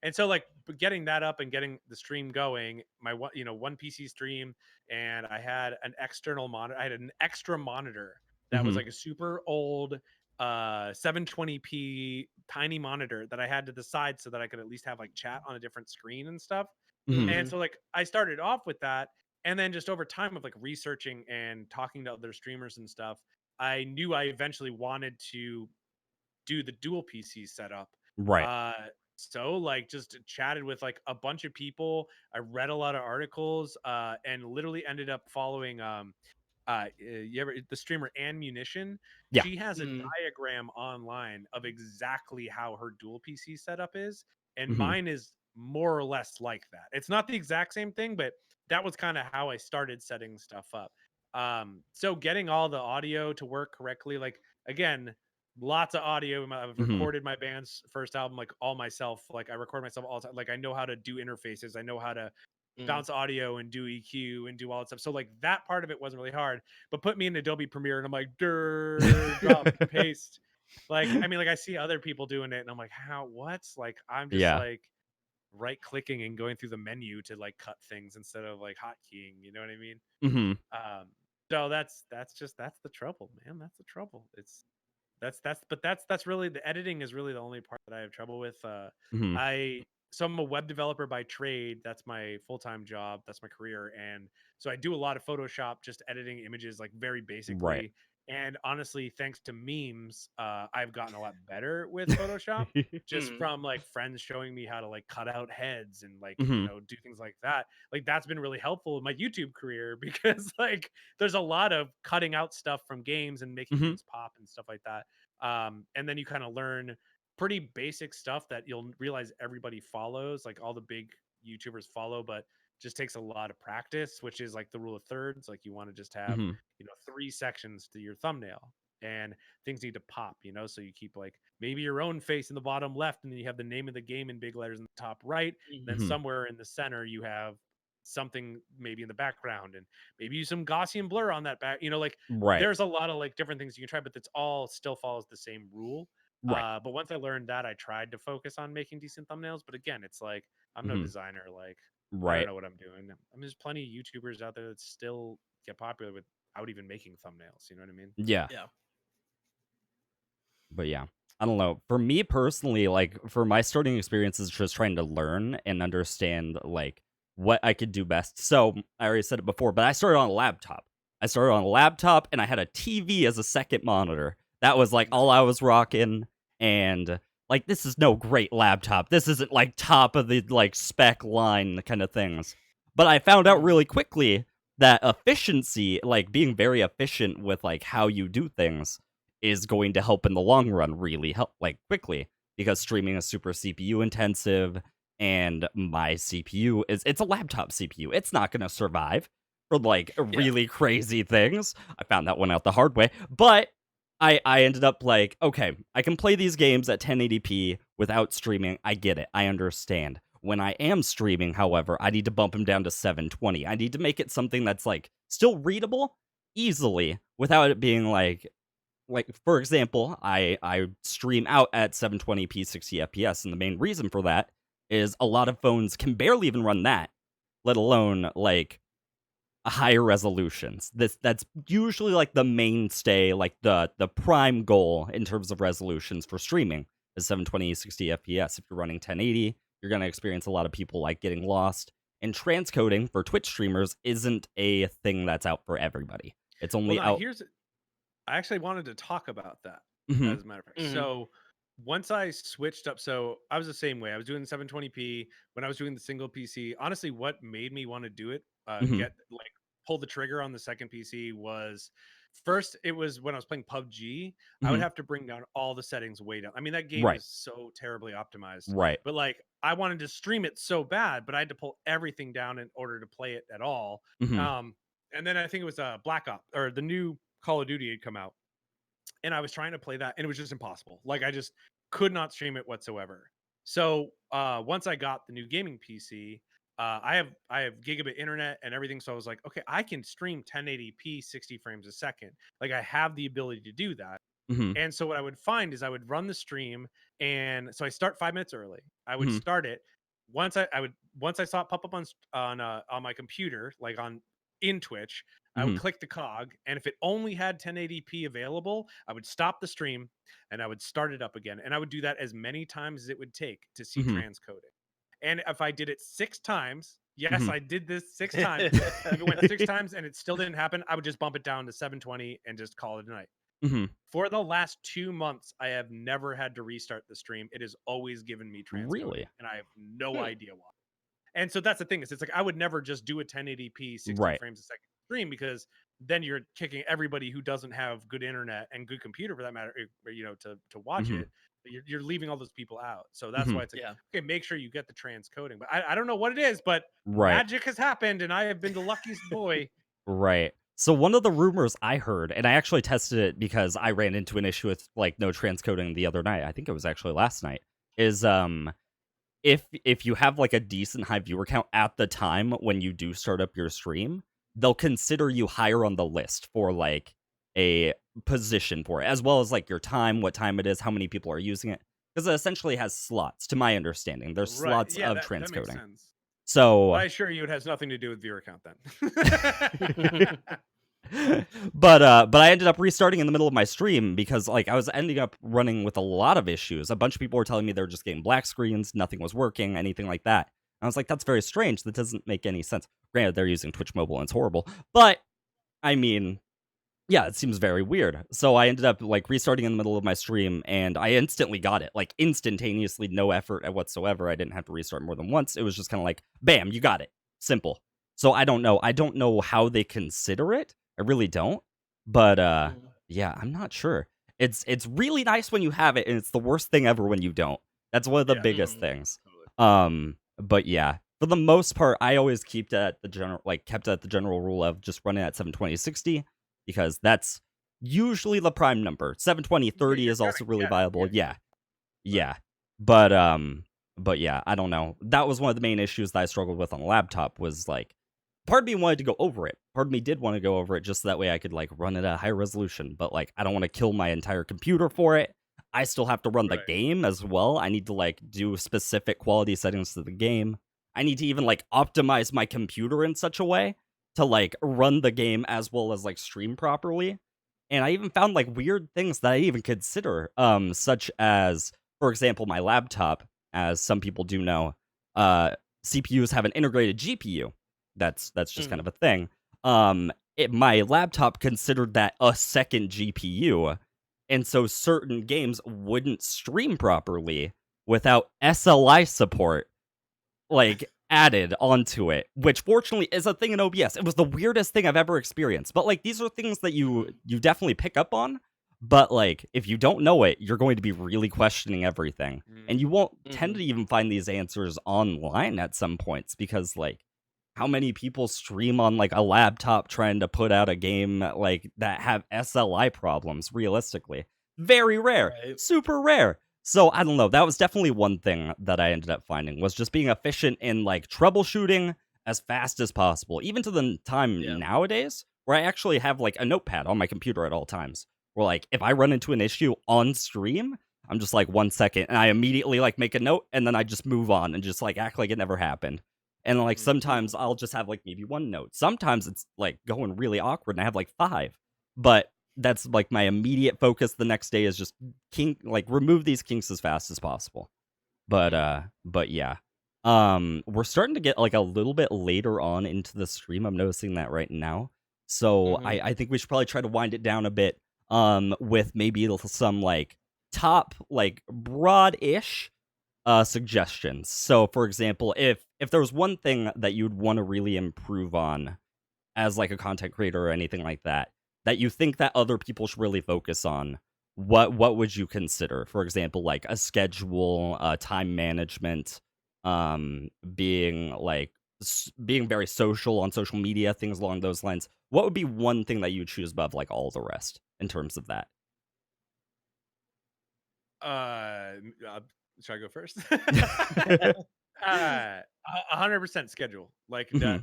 And so like getting that up and getting the stream going, my one PC stream, and I had an external monitor. I had an extra monitor that was Mhm. like a super old 720p tiny monitor that I had to the side so that I could at least have like chat on a different screen and stuff. Mhm. And Mm-hmm. so like I started off with that, and then just over time of like researching and talking to other streamers and stuff, I knew I eventually wanted to do the dual PC setup. Right. Uh so like just chatted with like a bunch of people. I read a lot of articles and literally ended up following you ever the streamer Munition. Yeah. She has a Mm. diagram online of exactly how her dual PC setup is, and Mhm. mine is more or less like that. It's not the exact same thing, but that was kind of how I started setting stuff up. So getting all the audio to work correctly, like again, lots of audio. I've Mhm. recorded my band's first album like all myself. Like I record myself all the time. Like I know how to do interfaces. I know how to Mm. bounce audio and do EQ and do all that stuff. So like that part of it wasn't really hard, but put me in Adobe Premiere and I'm like, drop, paste. Like, I mean, like I see other people doing it and I'm like, what? Like, I'm just Yeah. like right clicking and going through the menu to like cut things instead of like hotkeying. You know what I mean? Mhm. Um, so that's the trouble, man. That's the trouble. That's really the editing is really the only part that I have trouble with. Mhm. So I'm a web developer by trade. That's my full-time job. That's my career. And so I do a lot of Photoshop, just editing images like very Right. basically. And honestly, thanks to memes, I've gotten a lot better with Photoshop just Mhm. from like friends showing me how to like cut out heads and like, Mhm. do things like that. Like that's been really helpful in my YouTube career because like there's a lot of cutting out stuff from games and making Mhm. things pop and stuff like that. And then you kind of learn pretty basic stuff that you'll realize everybody follows, like all the big YouTubers follow, but just takes a lot of practice, which is like the rule of thirds. Like you want to just have, Mhm. 3 sections to your thumbnail and things need to pop, so you keep like maybe your own face in the bottom left and then you have the name of the game in big letters in the top right. And then Mhm. somewhere in the center you have something maybe in the background and maybe use some Gaussian blur on that back, like Right. there's a lot of like different things you can try, but it's all still follows the same rule. Right. But once I learned that, I tried to focus on making decent thumbnails. But again, it's like I'm no Mhm. designer. Like I don't Right. know what I'm doing. I mean, there's plenty of YouTubers out there that still get popular without even making thumbnails. You know what I mean? Yeah. Yeah. But yeah, I don't know. For me personally, like for my starting experience is just trying to learn and understand like what I could do best. So I already said it before, but I started on a laptop. I started on a laptop and I had a TV as a second monitor. That was like all I Nice. was rocking. And like this is no great laptop. This isn't like top of the like spec line kind of things. But I found out Mhm. really quickly that efficiency, like being very efficient with like how you do things is going to help in the long run really help like quickly because streaming is super CPU intensive and my CPU it's a laptop CPU. It's not going to survive for like Yeah. really crazy things. I found that one out the hard way, but I ended up like, okay, I can play these games at 1080p without streaming. I get it. I understand. When I am streaming, however, I need to bump them down to 720. I need to make it something that's like still readable easily without it being like for example, I stream out at 720p 60 fps, and the main reason for that is a lot of phones can barely even run that, let alone like higher resolutions. That's usually like the mainstay, like the prime goal in terms of resolutions for streaming is 720 60 fps. If you're running 1080, you're going to experience a lot of people like getting lost. And transcoding for Twitch streamers isn't a thing that's out for everybody. It's Well, only now out. I actually wanted to talk about that Mhm. as a matter of fact. Mhm. So once I switched up, so I was the same way. I was doing 720p when I was doing the single PC. Honestly, what made me want to do it, Mhm. get like pull the trigger on the second PC was first it was when I was playing PUBG. I would Mhm. have to bring down all the settings way down. I mean, that game Right. is so terribly optimized, Right. but like I wanted to stream it so bad, but I had to pull everything down in order to play it at all. Mhm. Um, and then I think it was Black Ops or the new Call of Duty had come out and I was trying to play that and it was just impossible. Like I just could not stream it whatsoever. So once I got the new gaming PC, I have gigabit internet and everything. So I was like, okay, I can stream 1080p 60 frames a second. Like I have the ability to do that. Mhm. And so what I would find is I would run the stream, and so I start 5 minutes early. I would Mhm. start it once I saw it pop up on my computer, like on in Twitch. I would Mhm. click the cog, and if it only had 1080p available, I would stop the stream and I would start it up again. And I would do that as many times as it would take to see Mhm. transcoding. And if I did it 6 times, yes, Mhm. I did this 6 times. If it went 6 times and it still didn't happen, I would just bump it down to 720 and just call it a night. Mhm. For the last 2 months, I have never had to restart the stream. It has always given me transcoding, Really? and I have no Hmm. idea why. And so that's the thing is, it's like I would never just do a 1080p 60 Right. frames a second stream because then you're kicking everybody who doesn't have good internet and good computer for that matter, to watch Mhm. it. You're leaving all those people out. So that's Mhm. why it's like, Yeah. okay, make sure you get the transcoding. But I don't know what it is, but Right. magic has happened, and I have been the luckiest boy. Right. So one of the rumors I heard, and I actually tested it because I ran into an issue with like no transcoding the other night. I think it was actually last night. Is if you have like a decent high viewer count at the time when you do start up your stream, they'll consider you higher on the list for like a position for it, as well as like your time, what time it is, how many people are using it. Because it essentially has slots, to my understanding. There's Right. slots Yeah, of that makes transcoding. sense. But So I assure you, it has nothing to do with viewer count then. But I ended up restarting in the middle of my stream because like I was ending up running with a lot of issues. A bunch of people were telling me they were just getting black screens, nothing was working, anything like that. I was like, that's very strange. That doesn't make any sense. Granted, they're using Twitch Mobile and it's horrible, but I mean, yeah, it seems very weird. So I ended up like restarting in the middle of my stream and I instantly got it. Like instantaneously, no effort whatsoever. I didn't have to restart more than once. It was just kind of like, bam, you got it. Simple. So I don't know. I don't know how they consider it. I really don't. But yeah, I'm not sure. It's really nice when you have it, and it's the worst thing ever when you don't. That's one of the Yeah. biggest Mhm. things. But yeah, for the most part, I always kept at the general rule of just running at 720/60 because that's usually the prime number. 720/30 You're is gonna also really get it. viable. Yeah. Yeah. Yeah. But yeah, I don't know. That was one of the main issues that I struggled with on the laptop was like part of me wanted to go over it. Part of me did want to go over it just so that way I could like run it at a higher resolution, but like I don't want to kill my entire computer for it. I still have to run the Right. game as well. I need to like do specific quality settings to the game. I need to even like optimize my computer in such a way to like run the game as well as like stream properly. And I even found like weird things that I even consider, such as, for example, my laptop, as some people do know, uh, CPUs have an integrated GPU. That's just kind Mhm. of a thing. My laptop considered that a second GPU, and so certain games wouldn't stream properly without SLI support like added onto it, which fortunately is a thing in OBS. It was the weirdest thing I've ever experienced. But like these are things that you Mhm. you definitely pick up on. But like if you don't know it, you're going to be really questioning everything. And you won't tend Mhm. to even find these answers online at some points because like how many people stream on like a laptop trying to put out a game like that have SLI problems realistically? Very rare. Right. Super rare. So I don't know. That was definitely one thing that I ended up finding was just being efficient in like troubleshooting as fast as possible. Even to the Yeah. time nowadays where I actually have like a notepad on my computer at all times. Where like if I run into an issue on stream, I'm just like 1 second and I immediately like make a note and then I just move on and just like act like it never happened. And like sometimes Mhm. I'll just have like maybe one note. Sometimes it's like going really awkward and I have like five. But that's like my immediate focus the next day is just remove these kinks as fast as possible. Mhm. But yeah. We're starting to get like a little bit later on into the stream. I'm noticing that right now. So Mhm. I think we should probably try to wind it down a bit with maybe some like top like broad-ish suggestions. So for example, if there was one thing that you'd want to really improve on as like a content creator or anything like that, that you think that other people should really focus on, what would you consider? For example, like a schedule, time management, being like being very social on social media, things along those lines. What would be one thing that you would choose above like all the rest in terms of that? Uh, should I go first? 100% schedule. Like Hmm.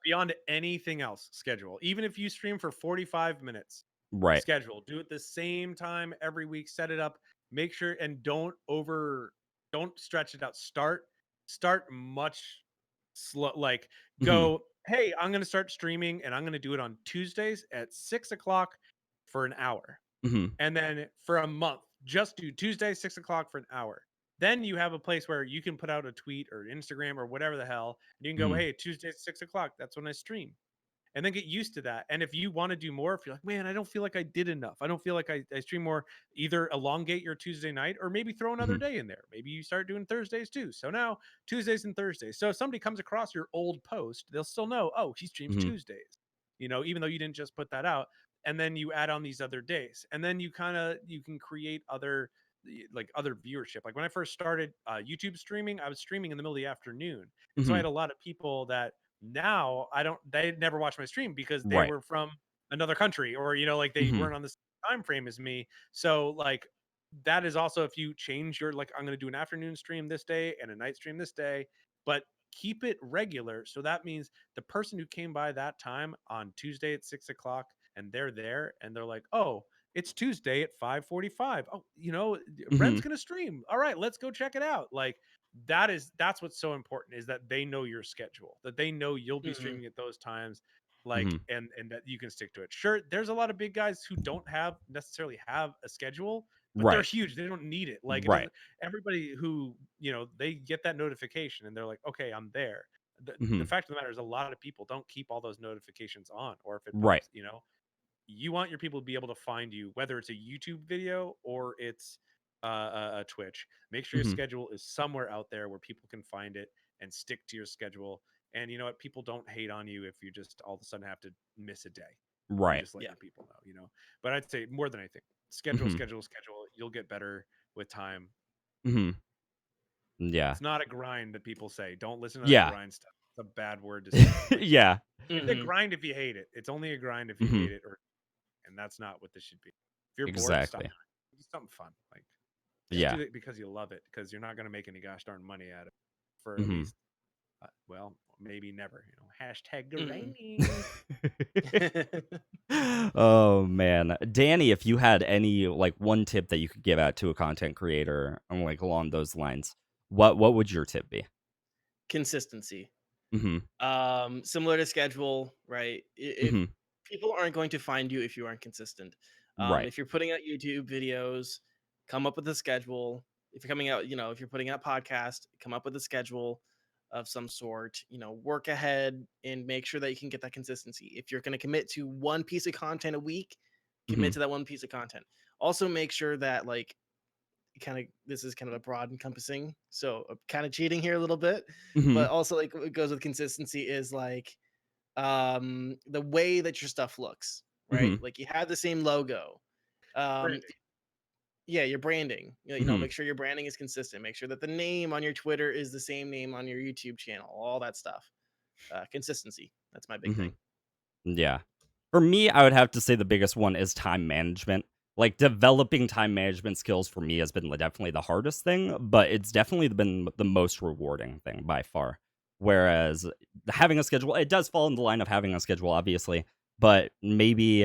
beyond anything else, schedule. Even if you stream for 45 minutes, Right. schedule. Do it the same time every week. Set it up. Make sure and don't stretch it out. Start much slow. Like Hmm. go. Hey, I'm gonna start streaming, and I'm gonna do it on Tuesdays at 6 o'clock for an hour. Hmm. And then for a month, just do Tuesday, 6 o'clock for an hour. Then you have a place where you can put out a tweet or Instagram or whatever the hell. And you can go, Hmm. hey, Tuesday, 6 o'clock. That's when I stream. And then get used to that. And if you want to do more, if you're like, man, I don't feel like I did enough. I don't feel like I stream more, either elongate your Tuesday night or maybe throw another Hmm. day in there. Maybe you start doing Thursdays too. So now Tuesdays and Thursdays. So if somebody comes across your old post, they'll still know, oh, he streams Hmm. Tuesdays, even though you didn't just put that out. And then you add on these other days. And then you can create other viewership. Like when I first started YouTube streaming, I was streaming in the middle of the afternoon. And so I Hmm. had a lot of people that now I don't they never watch my stream because they Right. were from another country, or like they Hmm. weren't on the same time frame as me. So like that is also, if you change your, like, I'm going to do an afternoon stream this day and a night stream this day, but keep it regular. So that means the person who came by that time on Tuesday at 6 o'clock and they're there and they're like, oh, it's Tuesday at 5:45. Oh, Brent's Hmm. gonna stream. All right, let's go check it out. Like that's what's so important, is that they know your schedule, that they know you'll be Mhm. streaming at those times. like, Hmm. and that you can stick to it. Sure, there's a lot of big guys who don't have necessarily have a schedule, but they're Right. huge. They don't need it. Like, it Right. doesn't. Everybody who, they get that notification and they're like, okay, I'm there. The Hmm. fact of the matter is, a lot of people don't keep all those notifications on, or if it Right. pops, you want your people to be able to find you, whether it's a YouTube video or it's a Twitch. Make sure your Hmm. schedule is somewhere out there where people can find it and stick to your schedule. And you know what? People don't hate on you if you just all of a sudden have to miss a day. You Right. just let Yeah. your people know. But I'd say more than anything, schedule, Hmm. schedule, schedule. You'll get better with time. Hmm. Yeah. It's not a grind that people say. Don't listen to that Yeah. grind stuff. It's a bad word to say. Like, Yeah. it's a Hmm. grind if you hate it. It's only a grind if you Hmm. hate it, and that's not what this should be. If you're bored, stop Exactly. doing it. Do something fun. Like, just Yeah. do it because you love it, because you're not going to make any gosh darn money at it for at Hmm. least, well, maybe never. Hashtag Hmm. grinding. Oh man, Danny, if you had any like one tip that you could give out to a content creator, like along those lines, what would your tip be? Consistency. Hmm. Similar to schedule, right? If Hmm. people aren't going to find you if you aren't consistent. Right. If you're putting out YouTube videos, come up with a schedule. If you're coming out, if you're putting out podcast, come up with a schedule of some sort. Work ahead and make sure that you can get that consistency. If you're going to commit to one piece of content a week, Hmm. commit to that one piece of content. Also, make sure that this is kind of a broad encompassing, so kind of cheating here a little bit, Hmm. but also like what goes with consistency is like the way that your stuff looks, right? Hmm. Like you have the same logo. um Branding. yeah, your branding, Hmm. make sure your branding is consistent, make sure that the name on your Twitter is the same name on your YouTube channel, all that stuff. Consistency, that's my big Hmm. thing. Yeah. For me, I would have to say the biggest one is time management. Like developing time management skills for me has been definitely the hardest thing, but it's definitely been the most rewarding thing by far. Whereas having a schedule, it does fall in the line of having a schedule, obviously, but maybe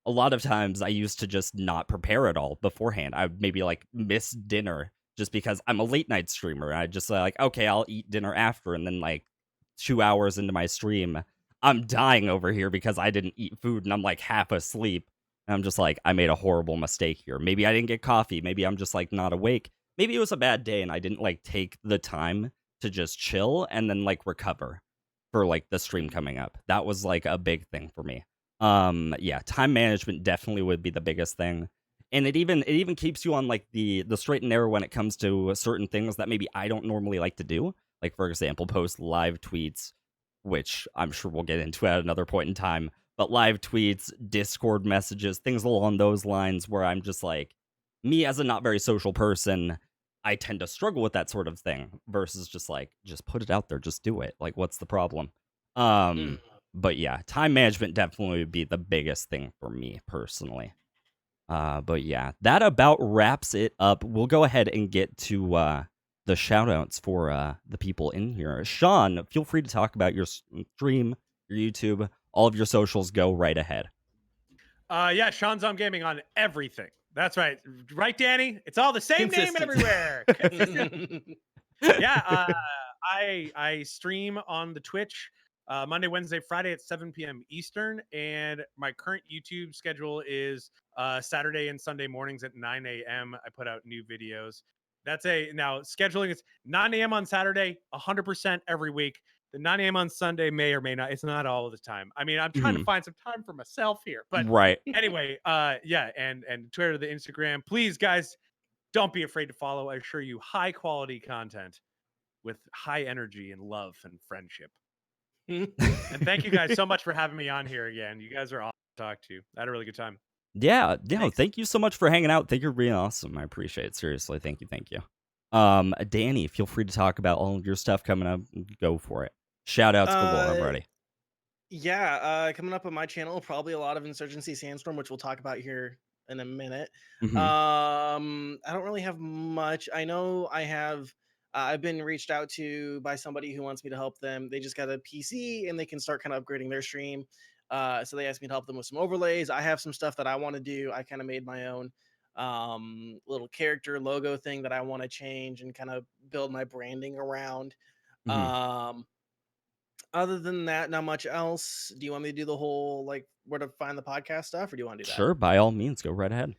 a lot of times I used to just not prepare at all beforehand. I would maybe like miss dinner just because I'm a late night streamer. I just like, okay, I'll eat dinner after, and then like 2 hours into my stream, I'm dying over here because I didn't eat food and I'm like half asleep. And I'm just like, I made a horrible mistake here. Maybe I didn't get coffee. Maybe I'm just like not awake. Maybe it was a bad day and I didn't like take the time to just chill and then like recover for like the stream Mhm. coming up. That was like a big thing for me. Yeah, time management definitely would be the biggest thing. And it even keeps you on like the straight and narrow when it comes to certain things that maybe I don't normally like to do. Like for example, post live tweets, which I'm sure we'll get into at another point in time. But live tweets, Discord messages, things along those lines where I'm just like, me as a not very social person, I tend to struggle with that sort of thing versus just like, just put it out there, just do it. Like, what's the problem? Mhm. But yeah, time management definitely would be the biggest thing for me personally. But yeah, that about wraps it up. We'll go ahead and get to the shout outs for the people in here. Sean, feel free to talk about your stream, your YouTube, all of your socials. Go right ahead. Yeah, ShaunZomGaming on everything. That's right. Right, Danny? It's all the same name Consistent. everywhere. Consistent. Yeah, I stream on the Twitch Monday, Wednesday, Friday at 7 p.m. Eastern, and my current YouTube schedule is Saturday and Sunday mornings at 9 a.m. I put out new videos. Now scheduling is 9 a.m. on Saturday, 100% every week. The 9 a.m. on Sunday may or may not. It's not all of the time. I mean, I'm trying to Mhm. find some time for myself here, but Right. anyway, yeah, and Twitter, the Instagram. Please, guys, don't be afraid to follow. I assure you, high quality content with high energy and love and friendship. And thank you guys so much for having me on here again. You guys are awesome to talk to. I had a really good time. Yeah. Yeah. Thanks. Thank you so much for hanging out. Thank you for being awesome. I appreciate it. Seriously. Thank you. Thank you. Danny, feel free to talk about all of your stuff coming up. Go for it. Shout outs galore. I'm uh ready. Yeah, coming up on my channel, probably a lot of Insurgency Sandstorm, which we'll talk about here in a minute. Hmm. I don't really have much. I know I've been reached out to by somebody who wants me to help them. They just got a PC and they can start kind of upgrading their stream. So they asked me to help them with some overlays. I have some stuff that I want to do. I kind of made my own little character logo thing that I want to change and kind of build my branding around. Hmm. Um, Other than that, not much else. Do you want me to do the whole like where to find the podcast stuff, or do you want to do that? Sure, by all means, go right ahead.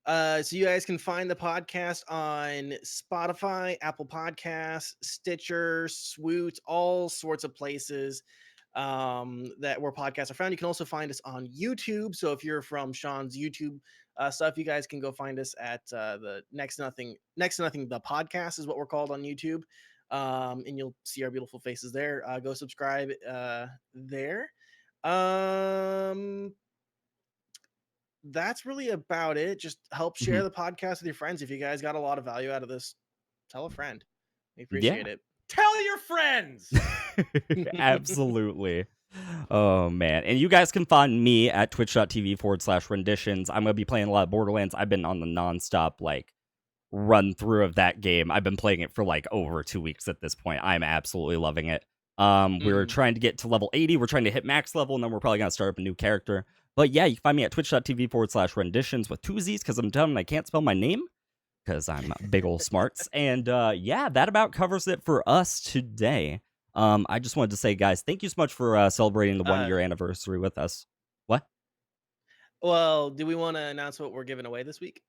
So you guys can find the podcast on Spotify, Apple Podcasts, Stitcher, Swoot, all sorts of places that where podcasts are found. You can also find us on YouTube. So if you're from Sean's YouTube stuff, you guys can go find us at the Next to Nothing. The podcast is what we're called on YouTube, and you'll see our beautiful faces there. Go subscribe there. That's really about it. Just help share the podcast with your friends. If you guys got a lot of value out of this, tell a friend. We appreciate it. Tell your friends. Absolutely. Oh man. And you guys can find me at twitch.tv/renditions. I'm gonna be playing a lot of Borderlands. I've been on the nonstop like run through of that game. I've been playing it for like over 2 weeks at this point. I'm absolutely loving it. We're trying to get to level 80. We're trying to hit max level, and then we're probably gonna start up a new character. But yeah, you can find me at twitch.tv/renditions with 2 Z's because I'm dumb and I can't spell my name because I'm big ol' smarts. And yeah, that about covers it for us today. I just wanted to say, guys, thank you so much for celebrating the 1 year anniversary with us. What? Well, do we want to announce what we're giving away this week?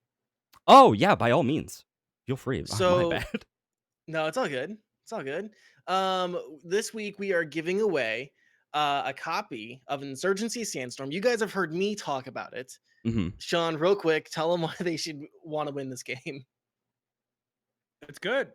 Oh yeah, by all means, feel free. So, my bad. No, it's all good. It's all good. This week we are giving away a copy of Insurgency Sandstorm. You guys have heard me talk about it. Sean, real quick, tell them why they should want to win this game. It's good.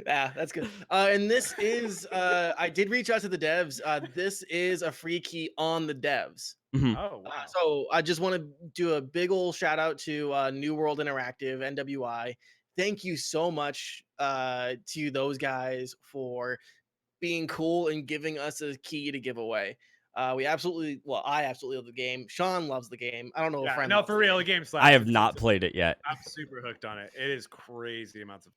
Yeah, that's good. And this is I did reach out to the devs. This is a free key on the devs. Oh wow. So I just want to do a big old shout out to New World Interactive, NWI. Thank you so much to those guys for being cool and giving us a key to give away. I absolutely love the game. Sean loves the game. I don't know if no, for real, the game slaps. I have not played it yet. I'm super hooked on it. It is crazy amounts of.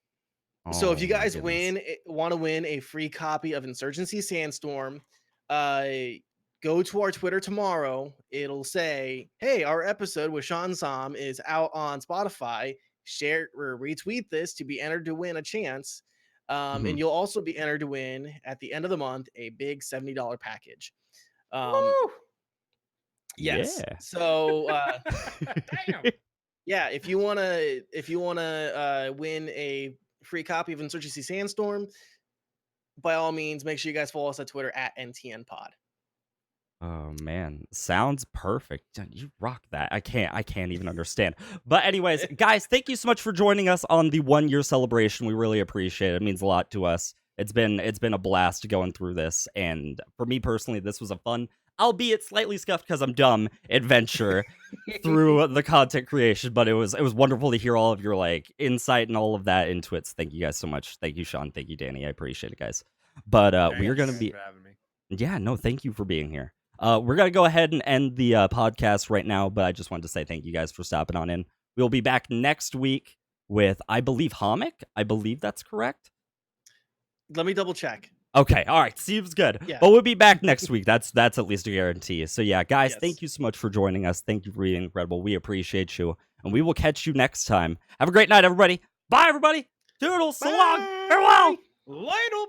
So if you guys want to win a free copy of Insurgency Sandstorm, go to our Twitter tomorrow. It'll say, "Hey, our episode with ShaunZom is out on Spotify. Share or retweet this to be entered to win a chance." And you'll also be entered to win at the end of the month a big $70 package. Yes. Yeah. So Damn. yeah, if you wanna win a free copy of Insurgency Sandstorm, by all means, make sure you guys follow us on Twitter at NTNPod. Oh man, sounds perfect. You rock that. I can't even understand. But anyways, guys, thank you so much for joining us on the 1 year celebration. We really appreciate it. It means a lot to us. It's been a blast going through this, and for me personally, this was a fun, albeit slightly scuffed because I'm dumb, adventure through the content creation. But it was wonderful to hear all of your like insight and all of that into it. So thank you guys so much. Thank you, Sean. Thank you, Danny. I appreciate it, guys. But we're gonna be. For having me. Yeah, no, thank you for being here. We're going to go ahead and end the podcast right now, but I just wanted to say thank you guys for stopping on in. We'll be back next week with, I believe, Hamik. I believe that's correct. Let me double check. Okay, all right, seems good. Yeah. But we'll be back next week. That's at least a guarantee. So yeah, guys, Yes. Thank you so much for joining us. Thank you for being incredible. We appreciate you, and we will catch you next time. Have a great night, everybody. Bye, everybody. Toodles. So long. Farewell. Ladle.